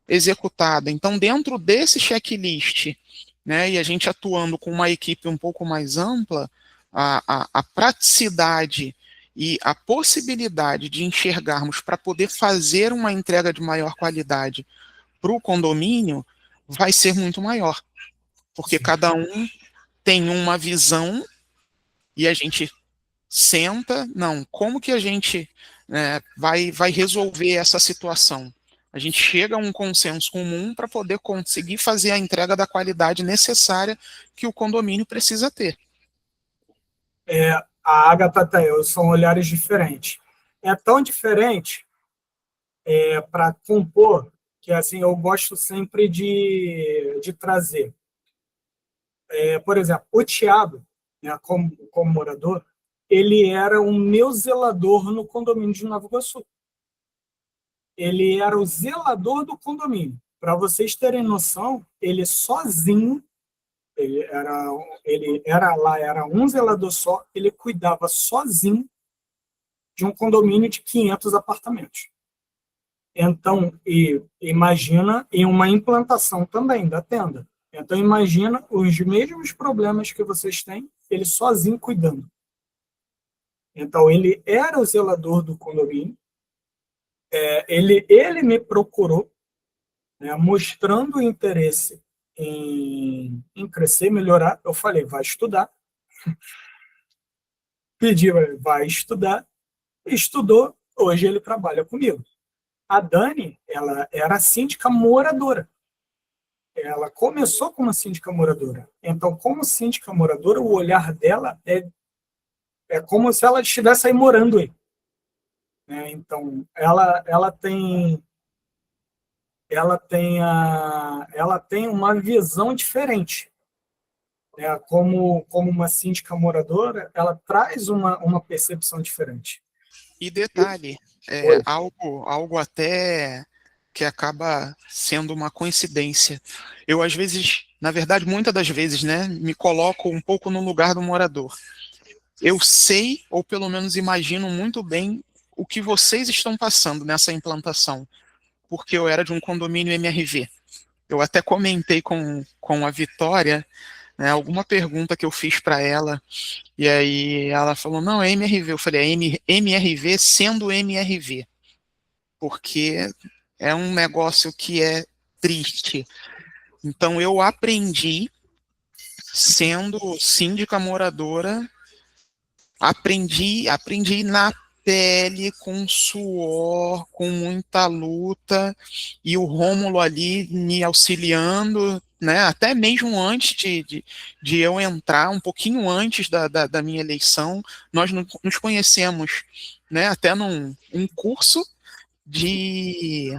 executada. Então, dentro desse checklist, né, e a gente atuando com uma equipe um pouco mais ampla, a praticidade e a possibilidade de enxergarmos para poder fazer uma entrega de maior qualidade para o condomínio vai ser muito maior, porque cada um tem uma visão e a gente senta, não, como que a gente vai resolver essa situação? A gente chega a um consenso comum para poder conseguir fazer a entrega da qualidade necessária que o condomínio precisa ter. A Agatha até eu são olhares diferentes. É tão diferente para compor que assim eu gosto sempre de trazer. Por exemplo, o Thiago, né, como morador, ele era o meu zelador no condomínio de Nova Iguaçu. Ele era o zelador do condomínio. Para vocês terem noção, ele sozinho, era um zelador só, ele cuidava sozinho de um condomínio de 500 apartamentos. Então, imagina em uma implantação também da tenda. Então, imagina os mesmos problemas que vocês têm, ele sozinho cuidando. Então, ele era o zelador do condomínio. Ele me procurou, né, mostrando interesse em crescer, melhorar. Eu falei, vai estudar. Pedi, vai estudar. Estudou, hoje ele trabalha comigo. A Dani, ela era síndica moradora. Ela começou como síndica moradora. Então, como síndica moradora, o olhar dela é como se ela estivesse aí morando aí. Então, ela tem uma visão diferente. Como uma síndica moradora, ela traz uma percepção diferente. E detalhe, algo até que acaba sendo uma coincidência. Eu, às vezes, na verdade, muitas das vezes, né, me coloco um pouco no lugar do morador. Eu sei, ou pelo menos imagino muito bem, o que vocês estão passando nessa implantação, porque eu era de um condomínio MRV. Eu até comentei com a Vitória, né, alguma pergunta que eu fiz para ela, e aí ela falou, não, é MRV. Eu falei, é MRV sendo MRV, porque é um negócio que é triste. Então, eu aprendi, sendo síndica moradora, aprendi na pele, com suor, com muita luta, e o Rômulo ali me auxiliando, né, até mesmo antes de eu entrar, um pouquinho antes da minha eleição, nós nos conhecemos, né, até num curso de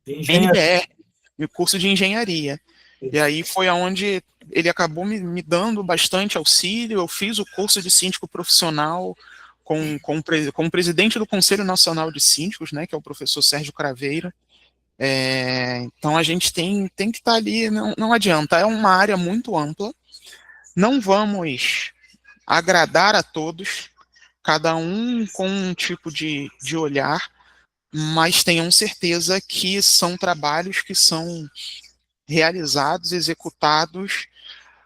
NBR, um curso de engenharia. E aí foi onde ele acabou me dando bastante auxílio. Eu fiz o curso de síndico profissional com o presidente do Conselho Nacional de Síndicos, né, que é o professor Sérgio Craveiro. Então a gente tem que estar ali, não adianta, é uma área muito ampla, não vamos agradar a todos, cada um com um tipo de olhar, mas tenham certeza que são trabalhos que são realizados, executados,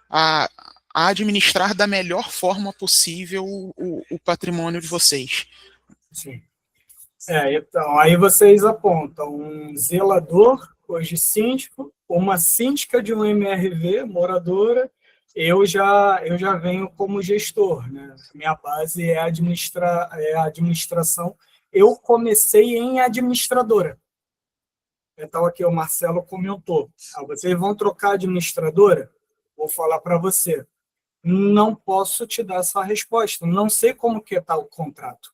a administrar da melhor forma possível o patrimônio de vocês. Sim. Então, aí vocês apontam um zelador, hoje síndico, uma síndica de um MRV, moradora, eu já venho como gestor, né? Minha base é a administração. Eu comecei em administradora. Então, aqui o Marcelo comentou: vocês vão trocar a administradora? Vou falar para você. Não posso te dar essa resposta. Não sei como que está o contrato.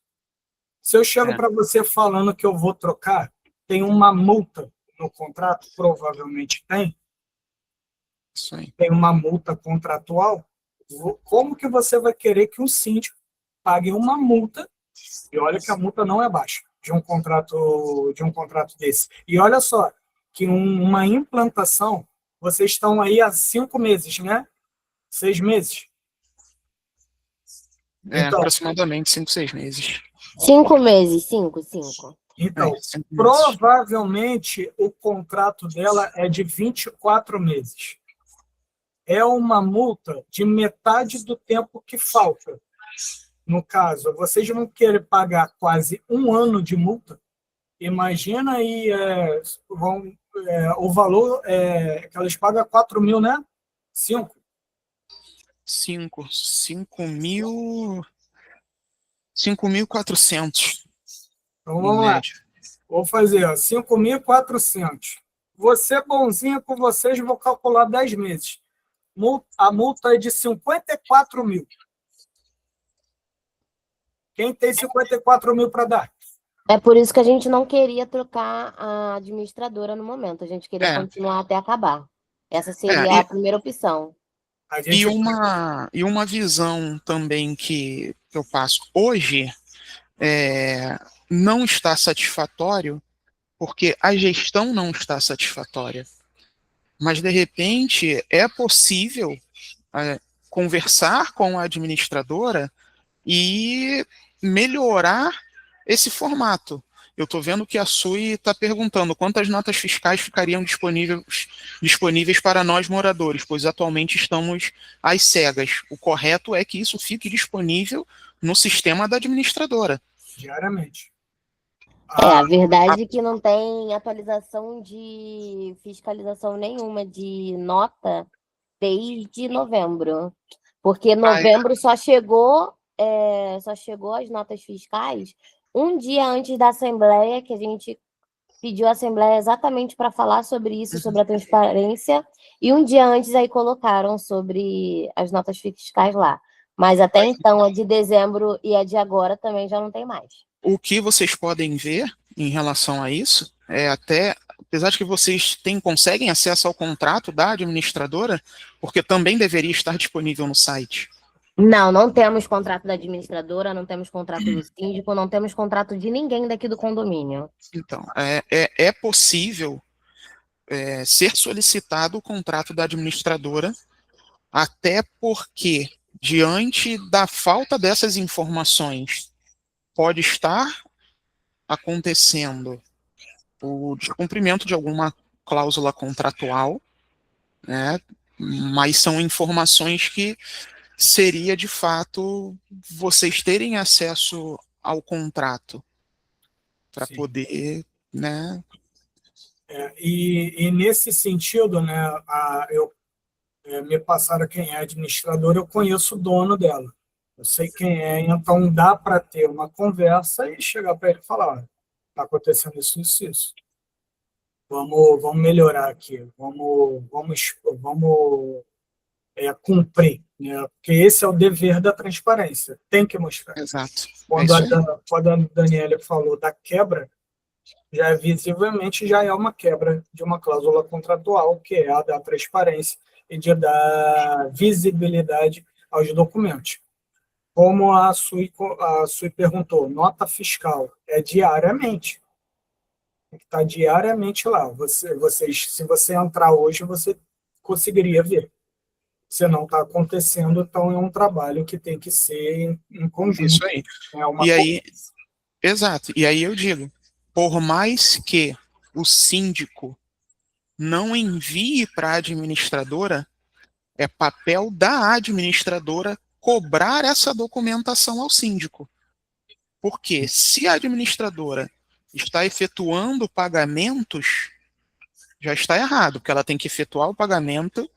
Se eu chego para você falando que eu vou trocar, tem uma multa no contrato? Provavelmente tem. Isso aí. Tem uma multa contratual. Como que você vai querer que um síndico pague uma multa? E olha que a multa não é baixa de um contrato desse. E olha só, que uma implantação, vocês estão aí há 5 meses, né? 6 meses. Então, Aproximadamente 5, 6 meses. 5 meses, 5. Então, 5 meses. provavelmente o contrato dela é de 24 meses. É uma multa de metade do tempo que falta. No caso, vocês vão querer pagar quase 1 ano de multa. Imagina aí o valor que elas pagam 4 mil, né? 5. 5.400 Então em vamos lá. média. Vou fazer 5.400. Você bonzinho com vocês, vou calcular 10 meses. A multa é de 54 mil. Quem tem 54 mil para dar? É por isso que a gente não queria trocar a administradora no momento. A gente queria continuar até acabar. Essa seria a primeira opção. E uma visão também que eu passo hoje não está satisfatório, porque a gestão não está satisfatória. Mas, de repente, é possível conversar com a administradora e melhorar esse formato. Eu estou vendo que a Sui está perguntando quantas notas fiscais ficariam disponíveis para nós moradores, pois atualmente estamos às cegas. O correto é que isso fique disponível no sistema da administradora. Diariamente. A verdade é que não tem atualização de fiscalização nenhuma de nota desde novembro. Porque novembro só chegou as notas fiscais um dia antes da Assembleia, que a gente pediu a Assembleia exatamente para falar sobre isso, sobre a transparência, e um dia antes aí colocaram sobre as notas fiscais lá. Mas até então, a de dezembro e a de agora também já não tem mais. O que vocês podem ver em relação a isso apesar de que vocês conseguem acesso ao contrato da administradora, porque também deveria estar disponível no site. Não temos contrato da administradora, não temos contrato do síndico, não temos contrato de ninguém daqui do condomínio. Então, é possível ser solicitado o contrato da administradora, até porque, diante da falta dessas informações, pode estar acontecendo o descumprimento de alguma cláusula contratual, né? Mas são informações que seria, de fato, vocês terem acesso ao contrato para poder, né? E nesse sentido, né, me passaram quem é administrador, eu conheço o dono dela. Eu sei quem é, então dá para ter uma conversa e chegar para ele e falar: está acontecendo isso, isso, isso. Vamos melhorar aqui, vamos cumprir, né? Porque esse é o dever da transparência, tem que mostrar. Exato. Quando a Daniela falou da quebra, visivelmente já é uma quebra de uma cláusula contratual, que é a da transparência e de dar visibilidade aos documentos. Como a Sui perguntou, nota fiscal é diariamente. Está diariamente lá. Se você entrar hoje, você conseguiria ver. Se não está acontecendo, então é um trabalho que tem que ser em conjunto. Isso aí. Exato. E aí eu digo, por mais que o síndico não envie para a administradora, é papel da administradora cobrar essa documentação ao síndico. Porque se a administradora está efetuando pagamentos, já está errado, porque ela tem que efetuar o pagamento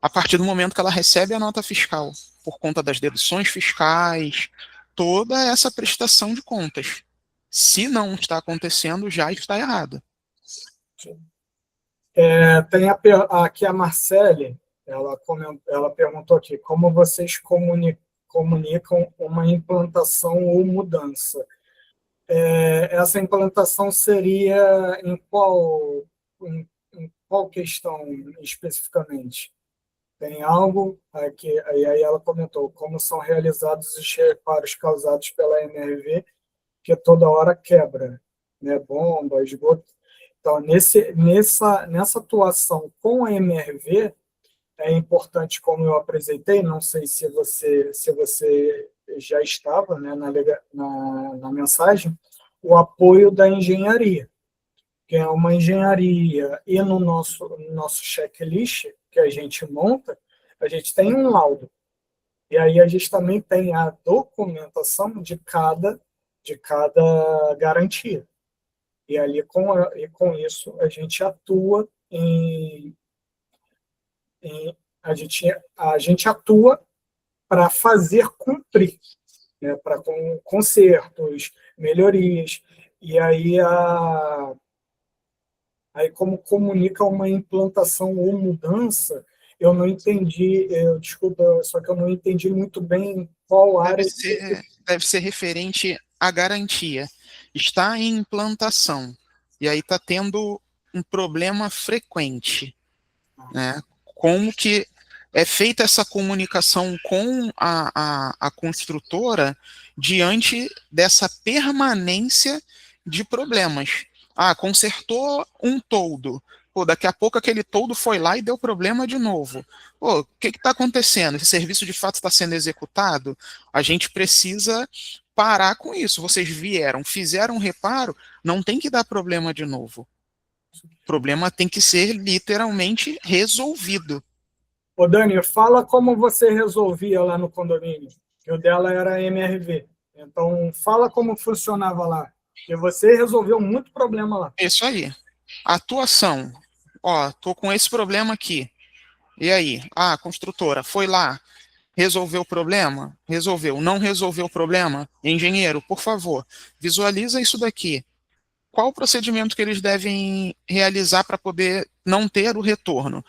a partir do momento que ela recebe a nota fiscal, por conta das deduções fiscais, toda essa prestação de contas. Se não está acontecendo, já está errado. Tem aqui a Marcele, ela perguntou aqui, como vocês comunicam uma implantação ou mudança? Essa implantação seria em qual questão especificamente? Tem algo aqui, e aí ela comentou, como são realizados os reparos causados pela MRV, que toda hora quebra, né? Bomba, esgoto. Então, nessa atuação com a MRV, é importante, como eu apresentei, não sei se você já estava, né, na mensagem, o apoio da engenharia, que é uma engenharia, e no nosso checklist que a gente monta, a gente tem um laudo. E aí a gente também tem a documentação de cada garantia. E ali, com isso, a gente atua a gente atua para fazer cumprir, né, para consertos, melhorias. E aí, como comunica uma implantação ou mudança, eu não entendi, desculpa, só que eu não entendi muito bem qual área... Deve ser referente à garantia. Está em implantação, e aí está tendo um problema frequente, né? Como que é feita essa comunicação com a construtora diante dessa permanência de problemas? Consertou um toldo. Pô, daqui a pouco aquele toldo foi lá e deu problema de novo. Pô, o que está acontecendo? Esse serviço de fato está sendo executado? A gente precisa parar com isso. Vocês vieram, fizeram um reparo, não tem que dar problema de novo. O problema tem que ser literalmente resolvido. Ô, Dani, fala como você resolvia lá no condomínio. O dela era MRV. Então, fala como funcionava lá. E você resolveu muito problema lá. Isso aí. Atuação. Tô com esse problema aqui. E aí? A construtora foi lá, resolveu o problema? Resolveu. Não resolveu o problema? Engenheiro, por favor, visualiza isso daqui. Qual o procedimento que eles devem realizar para poder não ter o retorno?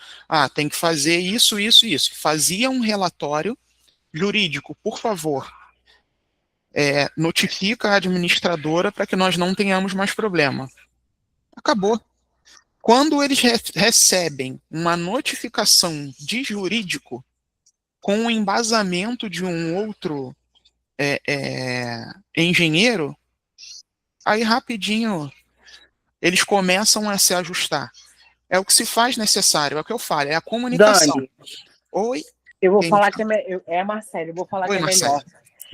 Tem que fazer isso, isso e isso. Fazia um relatório jurídico, por favor. Notifica a administradora para que nós não tenhamos mais problema. Acabou. Quando eles recebem uma notificação de jurídico com o embasamento de um outro engenheiro, aí rapidinho eles começam a se ajustar. É o que se faz necessário, é o que eu falo, é a comunicação. Dani, Oi? eu vou falar que é Marcelo, eu vou falar Oi, que é Marcelo. melhor.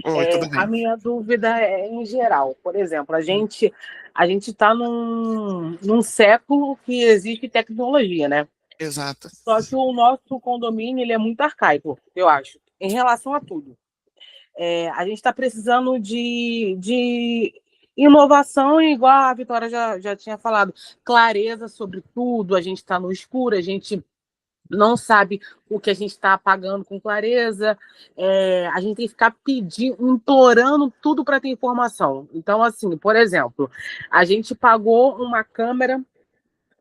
Oi, tudo bem? A minha dúvida é em geral. Por exemplo, a gente está num século que existe tecnologia, né? Exato. Só que o nosso condomínio ele é muito arcaico, eu acho, em relação a tudo. A gente está precisando de inovação, igual a Vitória já tinha falado, clareza sobre tudo, a gente está no escuro, a gente não sabe o que a gente está pagando com clareza, a gente tem que ficar pedindo, implorando tudo para ter informação. Então, assim, por exemplo, a gente pagou uma câmera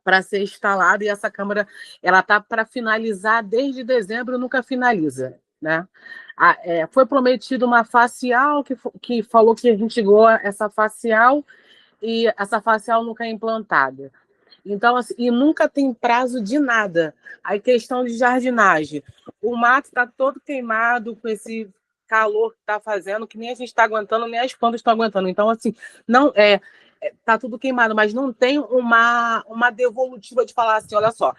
para ser instalada e essa câmera ela está para finalizar desde dezembro, nunca finaliza, né? Foi prometido uma facial que falou que a gente chegou a essa facial e essa facial nunca é implantada. Então, assim, e nunca tem prazo de nada. Aí, questão de jardinagem. O mato está todo queimado com esse calor que está fazendo, que nem a gente está aguentando, nem as plantas estão aguentando. Então, assim, não tá tudo queimado, mas não tem uma devolutiva de falar assim, olha só,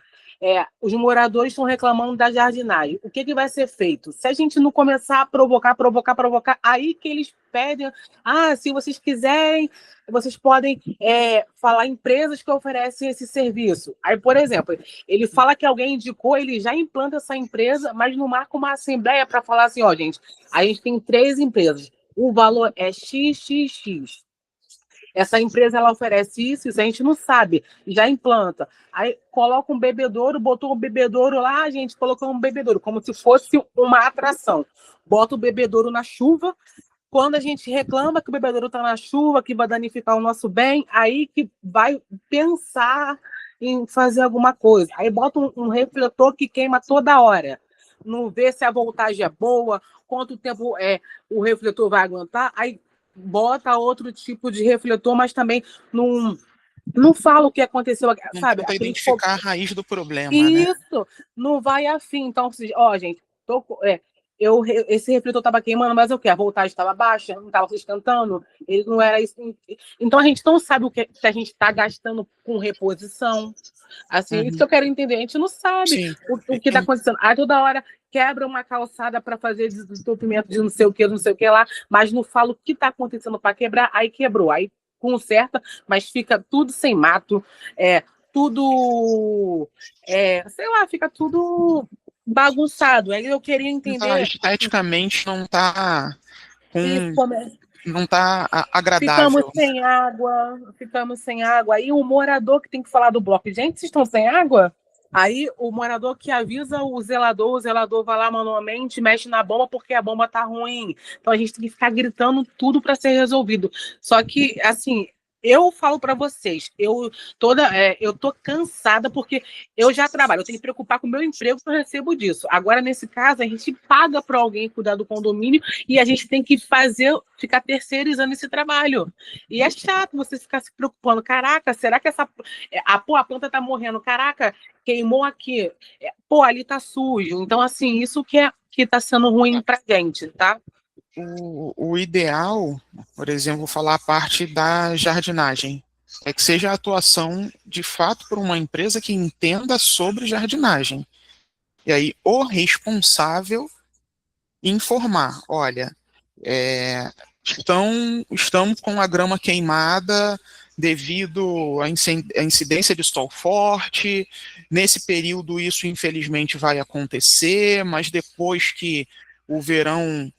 os moradores estão reclamando da jardinagem. O que vai ser feito? Se a gente não começar a provocar, aí que eles pedem, se vocês quiserem, vocês podem falar empresas que oferecem esse serviço. Aí, por exemplo, ele fala que alguém indicou, ele já implanta essa empresa, mas não marca uma assembleia para falar assim, gente, a gente tem 3 empresas, o valor é XXX. essa empresa ela oferece isso, a gente não sabe, já implanta. Aí coloca um bebedouro, botou um bebedouro lá, a gente colocou um bebedouro, como se fosse uma atração. Bota o bebedouro na chuva, quando a gente reclama que o bebedouro está na chuva, que vai danificar o nosso bem, aí que vai pensar em fazer alguma coisa. Aí bota um refletor que queima toda hora. Não vê se a voltagem é boa, quanto tempo o refletor vai aguentar. Aí bota outro tipo de refletor, mas também não fala o que aconteceu, Não sabe? tenta Aquele identificar a raiz do problema, né? isso, não vai afim. Então, ó, gente, esse refletor estava queimando, mas o quê? A voltagem estava baixa, não estava sustentando, ele não era isso. Então, a gente não sabe o que a gente está gastando com reposição. Assim, isso que eu quero entender. A gente não sabe Sim. o que está acontecendo. Aí, toda hora, quebra uma calçada para fazer desentupimento de não sei o que lá, mas não fala o que está acontecendo para quebrar, aí quebrou. Aí conserta, mas fica tudo sem mato, tudo, sei lá, fica tudo bagunçado. Aí eu queria entender. Esteticamente não está Isso, não tá ficamos agradável. sem água, ficamos sem água. Aí o morador que tem que falar do bloco, gente, vocês estão sem água? Aí o morador que avisa o zelador vai lá manualmente, mexe na bomba porque a bomba tá ruim. Então a gente tem que ficar gritando tudo para ser resolvido. Só que, assim, eu falo para vocês, eu tô cansada porque eu já trabalho, eu tenho que me preocupar com o meu emprego que eu recebo disso. Agora, nesse caso, a gente paga para alguém cuidar do condomínio e a gente tem que ficar terceirizando esse trabalho. E é chato você ficar se preocupando. Caraca, será que a planta tá morrendo? Caraca, queimou aqui. Pô, ali tá sujo. Então, assim, isso que tá sendo ruim pra gente, tá? O ideal, por exemplo, vou falar a parte da jardinagem, é que seja a atuação de fato por uma empresa que entenda sobre jardinagem. E aí o responsável informar, olha, estamos com a grama queimada devido à incidência de sol forte, nesse período isso infelizmente vai acontecer, mas depois que o verão,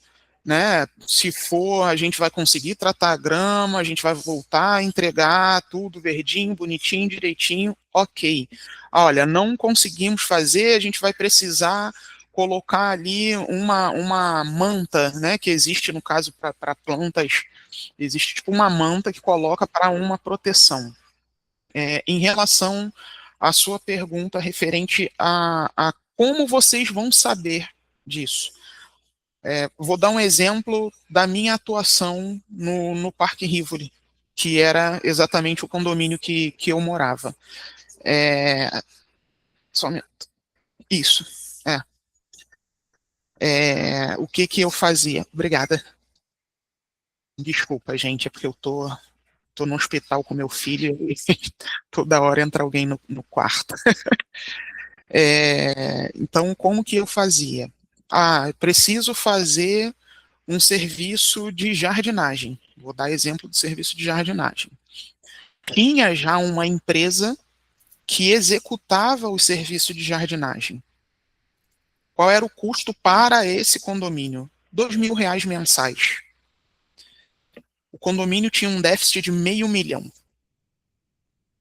né, se for, a gente vai conseguir tratar a grama, a gente vai voltar a entregar tudo verdinho, bonitinho, direitinho, ok. Olha, não conseguimos fazer, a gente vai precisar colocar ali uma manta, né, que existe no caso para plantas, existe tipo uma manta que coloca para uma proteção. Em relação à sua pergunta referente a como vocês vão saber disso. Vou dar um exemplo da minha atuação no Parque Rivoli, que era exatamente o condomínio que eu morava. Só um minuto. Isso. O que eu fazia? Obrigada. Desculpa, gente, é porque eu tô no hospital com meu filho e toda hora entra alguém no quarto. Então, como que eu fazia? Preciso fazer um serviço de jardinagem. Vou dar exemplo do serviço de jardinagem. Tinha já uma empresa que executava o serviço de jardinagem. Qual era o custo para esse condomínio? R$ 2.000 mensais. O condomínio tinha um déficit de R$ 500 mil.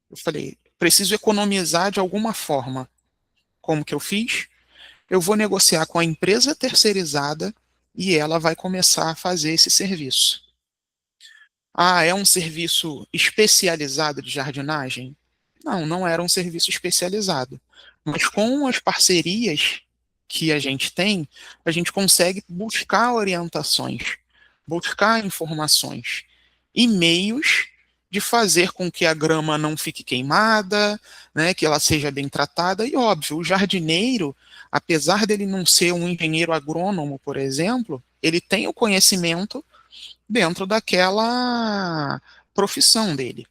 Eu falei, preciso economizar de alguma forma. Como que eu fiz? Eu vou negociar com a empresa terceirizada e ela vai começar a fazer esse serviço. É um serviço especializado de jardinagem? Não, não era um serviço especializado. Mas com as parcerias que a gente tem, a gente consegue buscar orientações, buscar informações e meios de fazer com que a grama não fique queimada, né, que ela seja bem tratada. E óbvio, o jardineiro, apesar dele não ser um engenheiro agrônomo, por exemplo, ele tem o conhecimento dentro daquela profissão dele.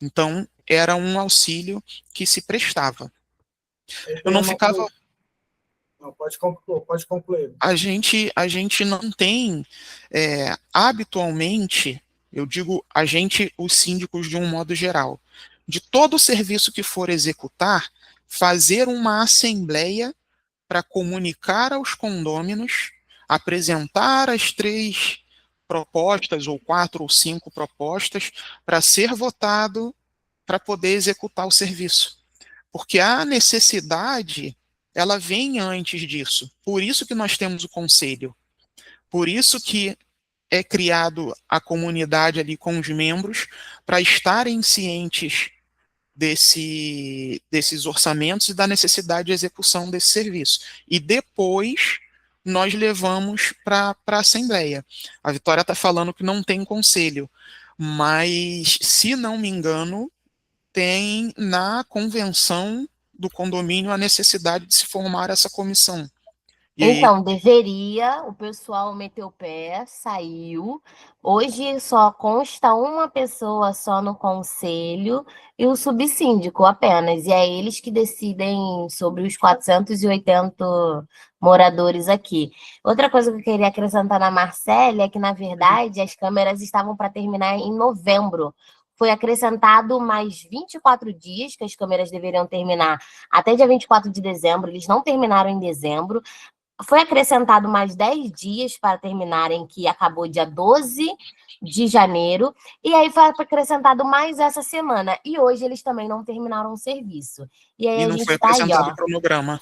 Então, era um auxílio que se prestava. Eu não ficava. Não, pode concluir. A gente não tem, habitualmente, eu digo a gente, os síndicos de um modo geral, de todo o serviço que for executar, fazer uma assembleia para comunicar aos condôminos, apresentar as três propostas, ou 4 ou 5 propostas, para ser votado para poder executar o serviço. Porque a necessidade, ela vem antes disso. Por isso que nós temos o conselho. Por isso que é criado a comunidade ali com os membros, para estarem cientes desses orçamentos e da necessidade de execução desse serviço. E depois nós levamos para a Assembleia. A Vitória está falando que não tem conselho, mas, se não me engano, tem na convenção do condomínio a necessidade de se formar essa comissão. E aí, Então, deveria, o pessoal meteu o pé, saiu. Hoje só consta uma pessoa só no conselho e o subsíndico apenas. E é eles que decidem sobre os 480 moradores aqui. Outra coisa que eu queria acrescentar na Marcélia é que, na verdade, as câmeras estavam para terminar em novembro. Foi acrescentado mais 24 dias que as câmeras deveriam terminar até dia 24 de dezembro. Eles não terminaram em dezembro. Foi acrescentado mais 10 dias para terminarem, que acabou dia 12 de janeiro, e aí foi acrescentado mais essa semana. E hoje eles também não terminaram o serviço. E aí a não foi gente tá aí, apresentado ó. o cronograma.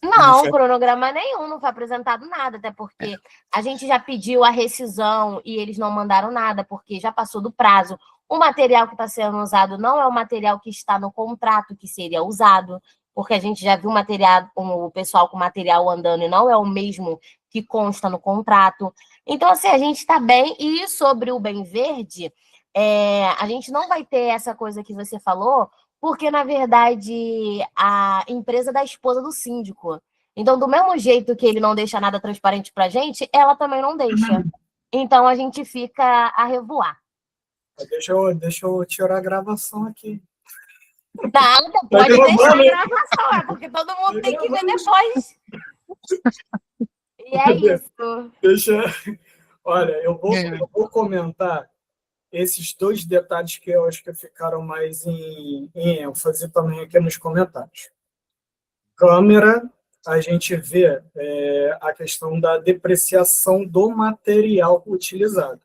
Não, cronograma nenhum, não foi apresentado nada, até porque a gente já pediu a rescisão e eles não mandaram nada, porque já passou do prazo. O material que está sendo usado não é o material que está no contrato que seria usado, porque a gente já viu o pessoal com material andando e não é o mesmo que consta no contrato. Então, assim, a gente está bem. E sobre o Bem Verde, a gente não vai ter essa coisa que você falou, porque, na verdade, a empresa é da esposa do síndico. Então, do mesmo jeito que ele não deixa nada transparente para a gente, ela também não deixa. Então, a gente fica a revoar. Deixa eu tirar a gravação aqui. Nada, pode deixar a gravação, porque todo mundo tem que ver depois. E é isso. Olha, eu vou comentar esses 2 detalhes que eu acho que ficaram mais em ênfase também aqui nos comentários. Câmera, a gente vê a questão da depreciação do material utilizado.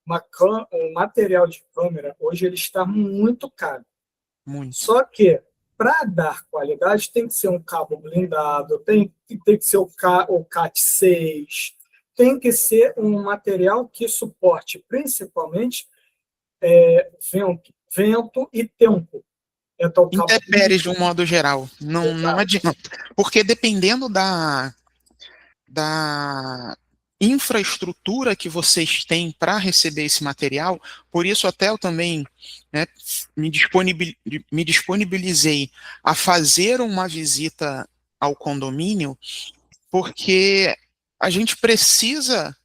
O material de câmera, hoje, ele está muito caro. Muito. Só que, para dar qualidade, tem que ser um cabo blindado, tem que ser o CAT6, tem que ser um material que suporte principalmente vento e tempo. Então, intempéries de um modo geral. Não adianta. Porque dependendo da infraestrutura que vocês têm para receber esse material, por isso até eu também, né, me disponibilizei a fazer uma visita ao condomínio, porque a gente precisa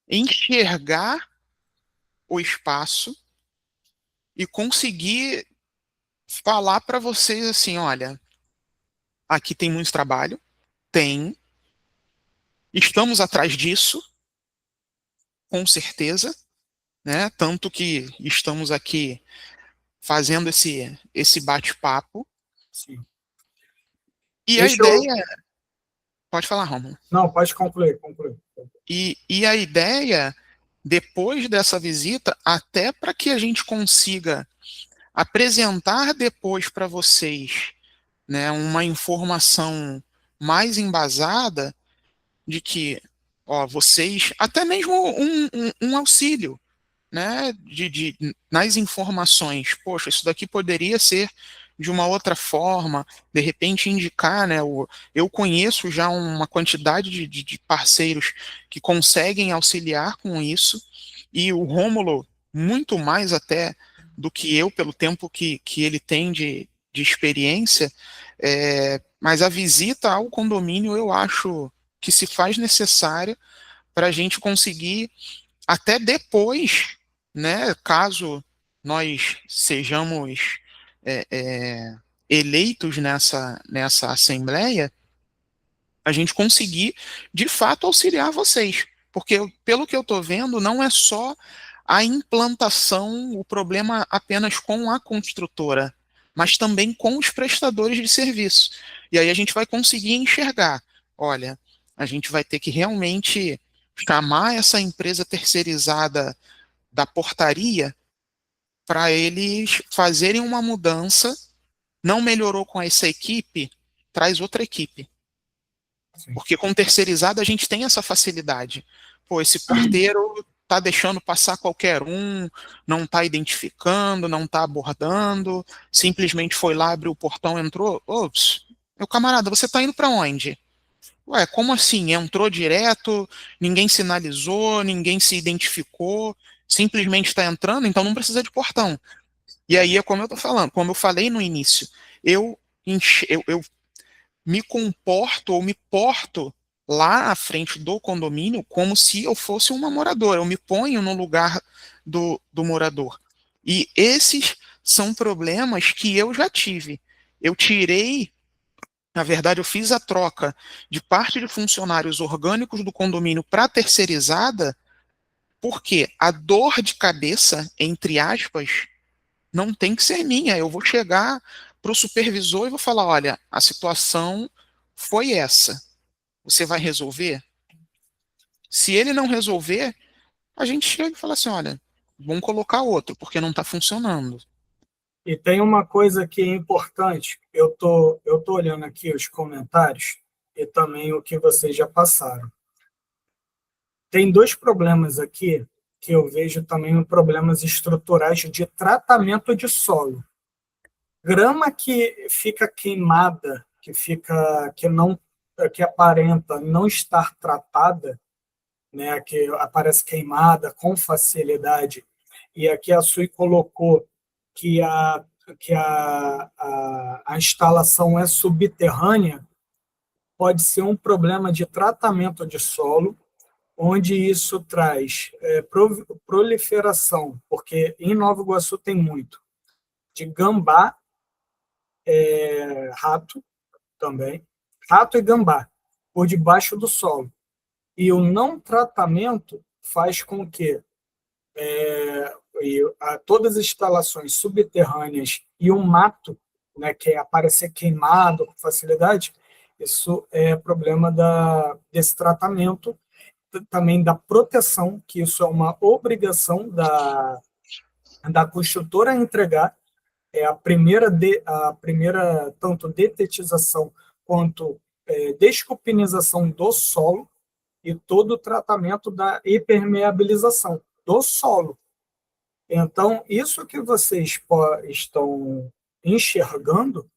enxergar o espaço e conseguir falar para vocês assim, olha, aqui tem muito trabalho, estamos atrás disso, com certeza, né? Tanto que estamos aqui fazendo esse bate-papo. Sim. E a ideia... Pode falar, Rômulo. Não, pode concluir. E a ideia, depois dessa visita, até para que a gente consiga apresentar depois para vocês, né, uma informação mais embasada de que, ó, vocês, até mesmo um auxílio, né, nas informações, poxa, isso daqui poderia ser de uma outra forma, de repente indicar, né, eu conheço já uma quantidade de parceiros que conseguem auxiliar com isso, e o Rômulo, muito mais até do que eu, pelo tempo que ele tem de experiência, mas a visita ao condomínio eu acho que se faz necessária para a gente conseguir, até depois, né, caso nós sejamos eleitos nessa assembleia, a gente conseguir, de fato, auxiliar vocês. Porque, pelo que eu estou vendo, não é só a implantação, o problema apenas com a construtora, mas também com os prestadores de serviço. E aí a gente vai conseguir enxergar, olha, a gente vai ter que realmente chamar essa empresa terceirizada da portaria para eles fazerem uma mudança. Não melhorou com essa equipe, traz outra equipe. Sim. Porque com terceirizado a gente tem essa facilidade. Pô, esse porteiro tá deixando passar qualquer um, não tá identificando, não tá abordando, simplesmente foi lá, abriu o portão, entrou. Ops, meu camarada, você tá indo para onde? Ué, como assim? Entrou direto, ninguém sinalizou, ninguém se identificou, simplesmente está entrando, então não precisa de portão. E aí é como eu tô falando, como eu falei no início, eu me comporto ou me porto lá à frente do condomínio como se eu fosse uma moradora, eu me ponho no lugar do morador. E esses são problemas que eu já tive. Eu tirei, na verdade, eu fiz a troca de parte de funcionários orgânicos do condomínio para terceirizada, porque a dor de cabeça, entre aspas, não tem que ser minha. Eu vou chegar para o supervisor e vou falar: olha, a situação foi essa. Você vai resolver? Se ele não resolver, a gente chega e fala assim: olha, vamos colocar outro, porque não está funcionando. E tem uma coisa que é importante, eu tô olhando aqui os comentários e também o que vocês já passaram. Tem dois problemas aqui que eu vejo também problemas estruturais de tratamento de solo. Grama que fica queimada, que aparenta não estar tratada, né, que aparece queimada com facilidade. E aqui a Sui colocou que a instalação é subterrânea, pode ser um problema de tratamento de solo, onde isso traz proliferação, porque em Nova Iguaçu tem muito, de gambá, rato também, rato e gambá, por debaixo do solo. E o não tratamento faz com que todas as instalações subterrâneas e o mato, né, que é aparecer queimado com facilidade, isso é problema desse tratamento, também da proteção, que isso é uma obrigação da construtora entregar, é a primeira tanto detetização quanto desculpinização do solo e todo o tratamento da impermeabilização do solo. Então, isso que vocês estão enxergando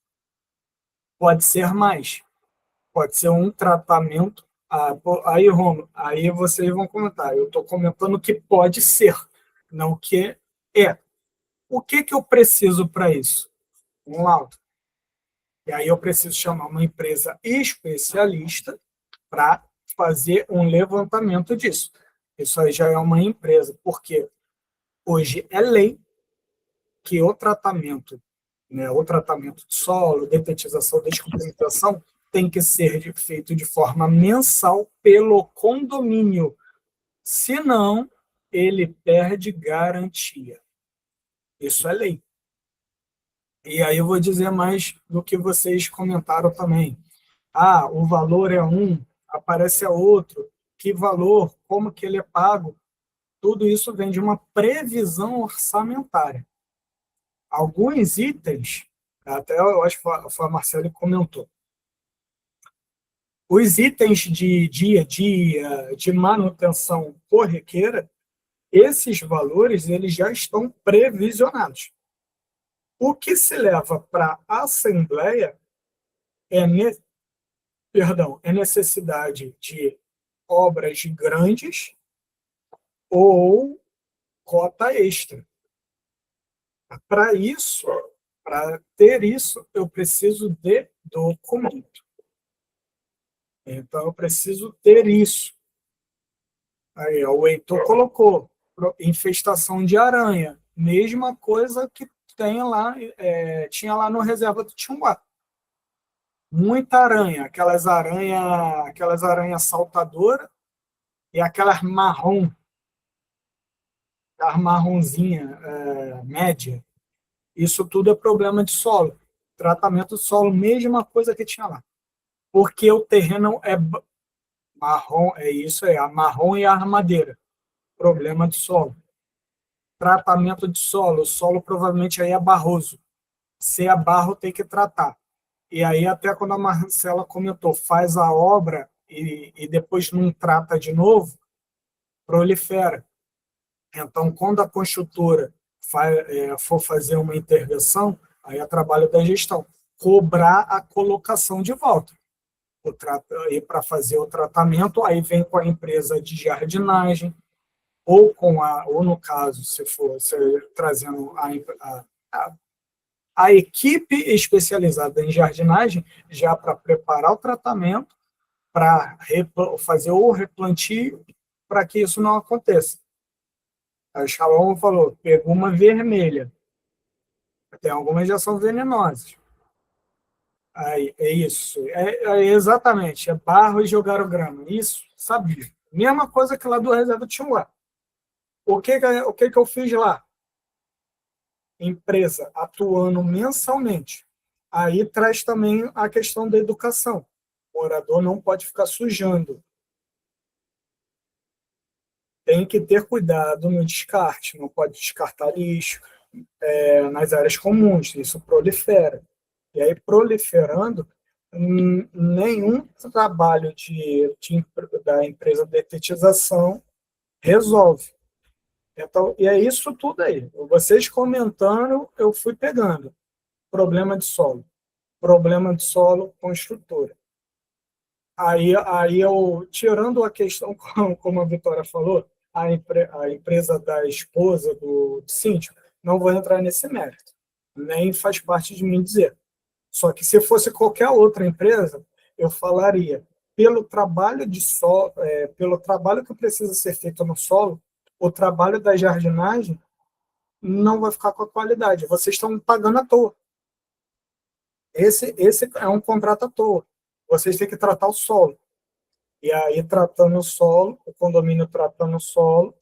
pode ser mais. Pode ser um tratamento. Aí, Romulo, aí vocês vão comentar. Eu estou comentando que pode ser, não que é. O que eu preciso para isso? Um laudo. E aí eu preciso chamar uma empresa especialista para fazer um levantamento disso. Isso aí já é uma empresa, porque hoje é lei que o tratamento de solo, detetização, descompactação, tem que ser feito de forma mensal pelo condomínio. Senão, ele perde garantia. Isso é lei. E aí eu vou dizer mais do que vocês comentaram também. O valor é um, aparece outro. Que valor? Como que ele é pago? Tudo isso vem de uma previsão orçamentária. Alguns itens, até eu acho que foi a Marcela que comentou, os itens de dia a dia, de manutenção corriqueira, esses valores eles já estão previsionados. O que se leva para a Assembleia é necessidade de obras grandes ou cota extra. Para isso, para ter isso, eu preciso de documento. Então, eu preciso ter isso. Aí, o Heitor colocou infestação de aranha, mesma coisa que tinha lá no reserva do Timbá. Muita aranha, aquelas aranhas saltadoras e aquelas marronzinha média. Isso tudo é problema de solo. Tratamento de solo, mesma coisa que tinha lá. Porque o terreno Marrom, é isso aí, a marrom e a armadeira. Problema de solo. Tratamento de solo. O solo provavelmente aí é barroso. Se é barro, tem que tratar. E aí, até quando a Marcela comentou, faz a obra e depois não trata de novo, prolifera. Então, quando a construtora for fazer uma intervenção, aí é trabalho da gestão. Cobrar a colocação de volta. E para fazer o tratamento, aí vem com a empresa de jardinagem, ou no caso, se for trazendo a equipe especializada em jardinagem, já para preparar o tratamento, para fazer o replantio, para que isso não aconteça. A Shalom falou, pegou uma vermelha. Tem algumas já são venenosas. Aí, é isso. Exatamente. É barro e jogaram grama. Isso, sabia. Mesma coisa que lá do Reserva Tijuá. O que eu fiz lá? Empresa atuando mensalmente. Aí traz também a questão da educação. O morador não pode ficar sujando. Tem que ter cuidado no descarte. Não pode descartar lixo nas áreas comuns. Isso prolifera. E aí, proliferando, nenhum trabalho da empresa de detetização resolve. Então, e é isso tudo aí. Vocês comentando, eu fui pegando. Problema de solo. Problema de solo, construtora. Aí eu, tirando a questão, como a Vitória falou, a empresa da esposa do síndico, não vou entrar nesse mérito. Nem faz parte de mim dizer. Só que se fosse qualquer outra empresa, eu falaria, pelo trabalho pelo trabalho que precisa ser feito no solo, o trabalho da jardinagem não vai ficar com a qualidade. Vocês estão pagando à toa. Esse é um contrato à toa. Vocês têm que tratar o solo. E aí, tratando o solo, o condomínio tratando o solo,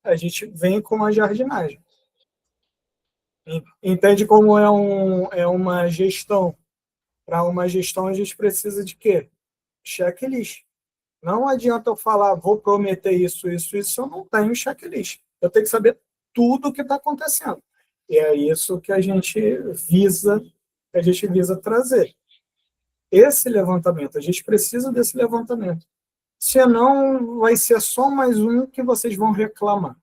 a gente vem com a jardinagem. Entende como é uma gestão? Para uma gestão, a gente precisa de quê? Checklist. Não adianta eu falar, vou prometer isso, eu não tenho checklist. Eu tenho que saber tudo o que está acontecendo. E é isso que a gente visa trazer. Esse levantamento, a gente precisa desse levantamento. Senão, vai ser só mais um que vocês vão reclamar.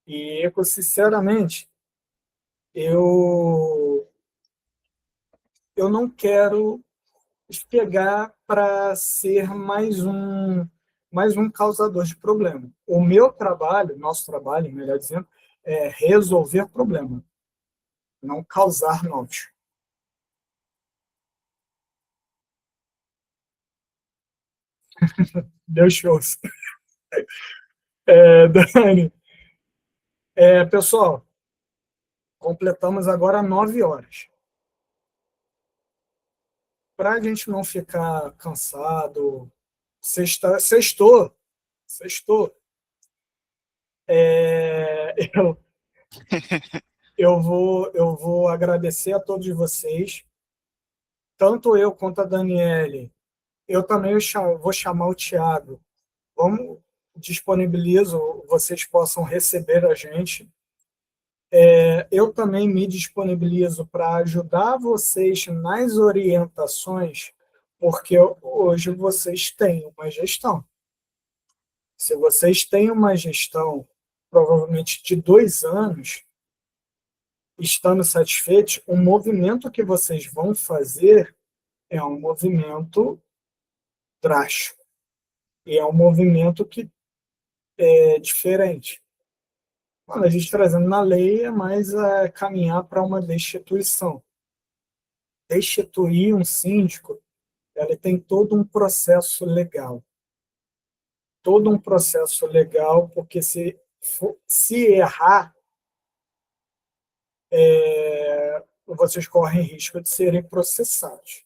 E, sinceramente, eu não quero pegar para ser mais um causador de problema. O meu trabalho, nosso trabalho, melhor dizendo, é resolver problema, não causar novos. Deus te ouça. Dani, pessoal, completamos agora 9 horas. Para a gente não ficar cansado, sextou. Eu vou agradecer a todos vocês, tanto eu quanto a Daniele. Eu também vou chamar o Thiago. Disponibilizo, vocês possam receber a gente. Eu também me disponibilizo para ajudar vocês nas orientações, porque hoje vocês têm uma gestão. Se vocês têm uma gestão, provavelmente de 2 anos, estando satisfeitos, o movimento que vocês vão fazer é um movimento drástico. E é um movimento que é diferente. Quando a gente trazendo na lei, é mais caminhar para uma destituição. Destituir um síndico, ele tem todo um processo legal. Todo um processo legal, porque se errar, vocês correm risco de serem processados.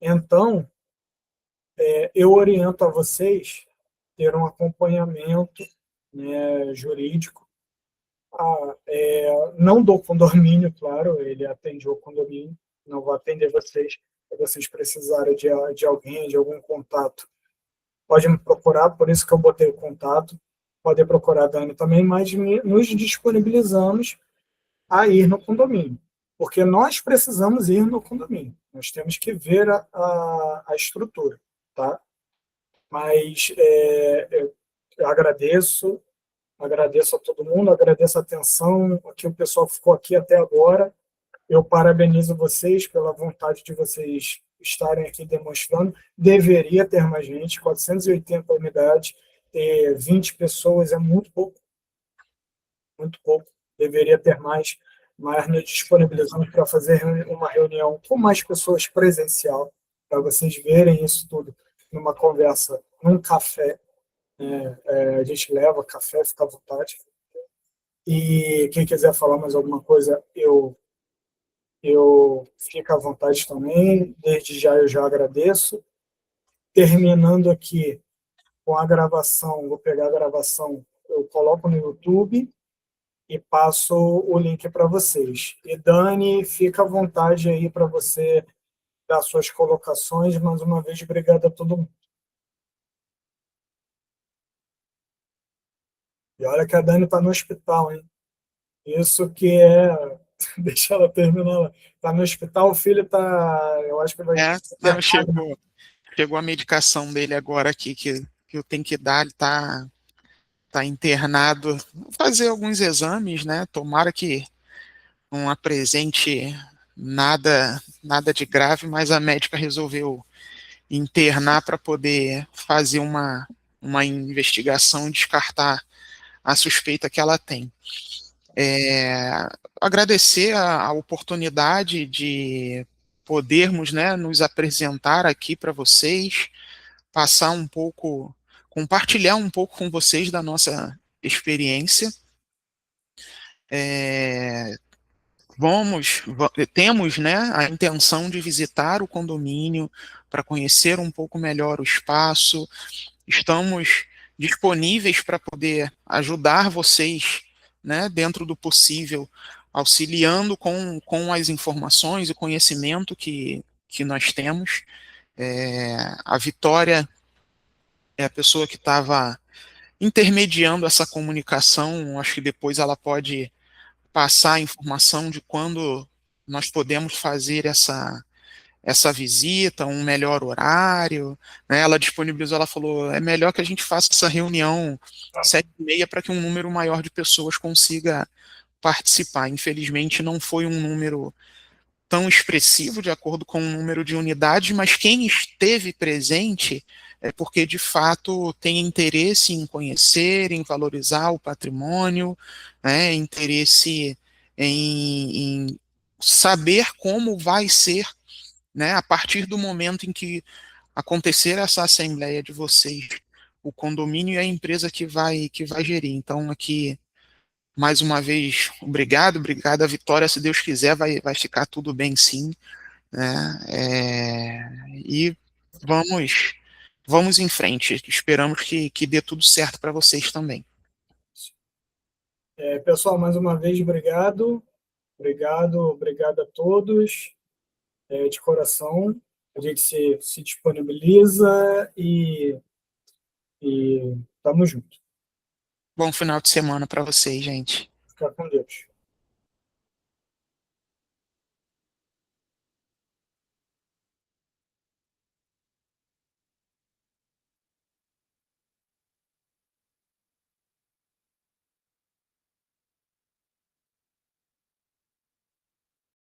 Então, eu oriento a vocês ter um acompanhamento, né, jurídico, não do condomínio, claro, ele atende o condomínio, não vai atender vocês, se vocês precisarem de alguém, de algum contato, pode me procurar, por isso que eu botei o contato, pode procurar a Dani também, mas nos disponibilizamos a ir no condomínio, porque nós precisamos ir no condomínio, nós temos que ver a estrutura, tá? Mas eu agradeço a todo mundo, agradeço a atenção, que o pessoal ficou aqui até agora. Eu parabenizo vocês pela vontade de vocês estarem aqui demonstrando. Deveria ter mais gente, 480 unidades, ter 20 pessoas é muito pouco, muito pouco. Deveria ter mais, mas nos disponibilizamos para fazer uma reunião com mais pessoas presencial, para vocês verem isso tudo numa conversa, num café. A gente leva café, fica à vontade. E quem quiser falar mais alguma coisa, eu fico à vontade também. Desde já eu já agradeço. Terminando aqui com a gravação, vou pegar a gravação, eu coloco no YouTube e passo o link para vocês. E Dani, fica à vontade aí para você dar suas colocações. Mais uma vez, obrigado a todo mundo. E olha que a Dani está no hospital, hein? Isso que é... Deixa ela terminar. Está no hospital, o filho está... Eu acho que vai... Não, chegou a medicação dele agora aqui, que eu tenho que dar, ele tá internado. Vou fazer alguns exames, né? Tomara que não apresente nada de grave, mas a médica resolveu internar para poder fazer uma investigação e descartar a suspeita que ela tem. Agradecer a oportunidade de podermos, né, nos apresentar aqui para vocês, passar um pouco, compartilhar um pouco com vocês da nossa experiência. Temos, né, a intenção de visitar o condomínio para conhecer um pouco melhor o espaço. Estamos disponíveis para poder ajudar vocês, né, dentro do possível, auxiliando com as informações e conhecimento que nós temos. A Vitória é a pessoa que estava intermediando essa comunicação. Acho que depois ela pode passar a informação de quando nós podemos fazer essa visita, um melhor horário, né? Ela disponibilizou, ela falou, é melhor que a gente faça essa reunião 7h30 para que um número maior de pessoas consiga participar. Infelizmente não foi um número tão expressivo de acordo com o número de unidades, mas quem esteve presente é porque de fato tem interesse em conhecer, em valorizar o patrimônio, né, interesse em saber como vai ser, né, a partir do momento em que acontecer essa assembleia de vocês, o condomínio e a empresa que vai gerir. Então, aqui, mais uma vez, obrigado a Vitória, se Deus quiser, vai ficar tudo bem sim, né, e vamos em frente, esperamos que dê tudo certo para vocês também. Pessoal, mais uma vez, obrigado a todos, de coração. A gente se disponibiliza e estamos juntos. Bom final de semana para vocês, gente. Ficar com Deus.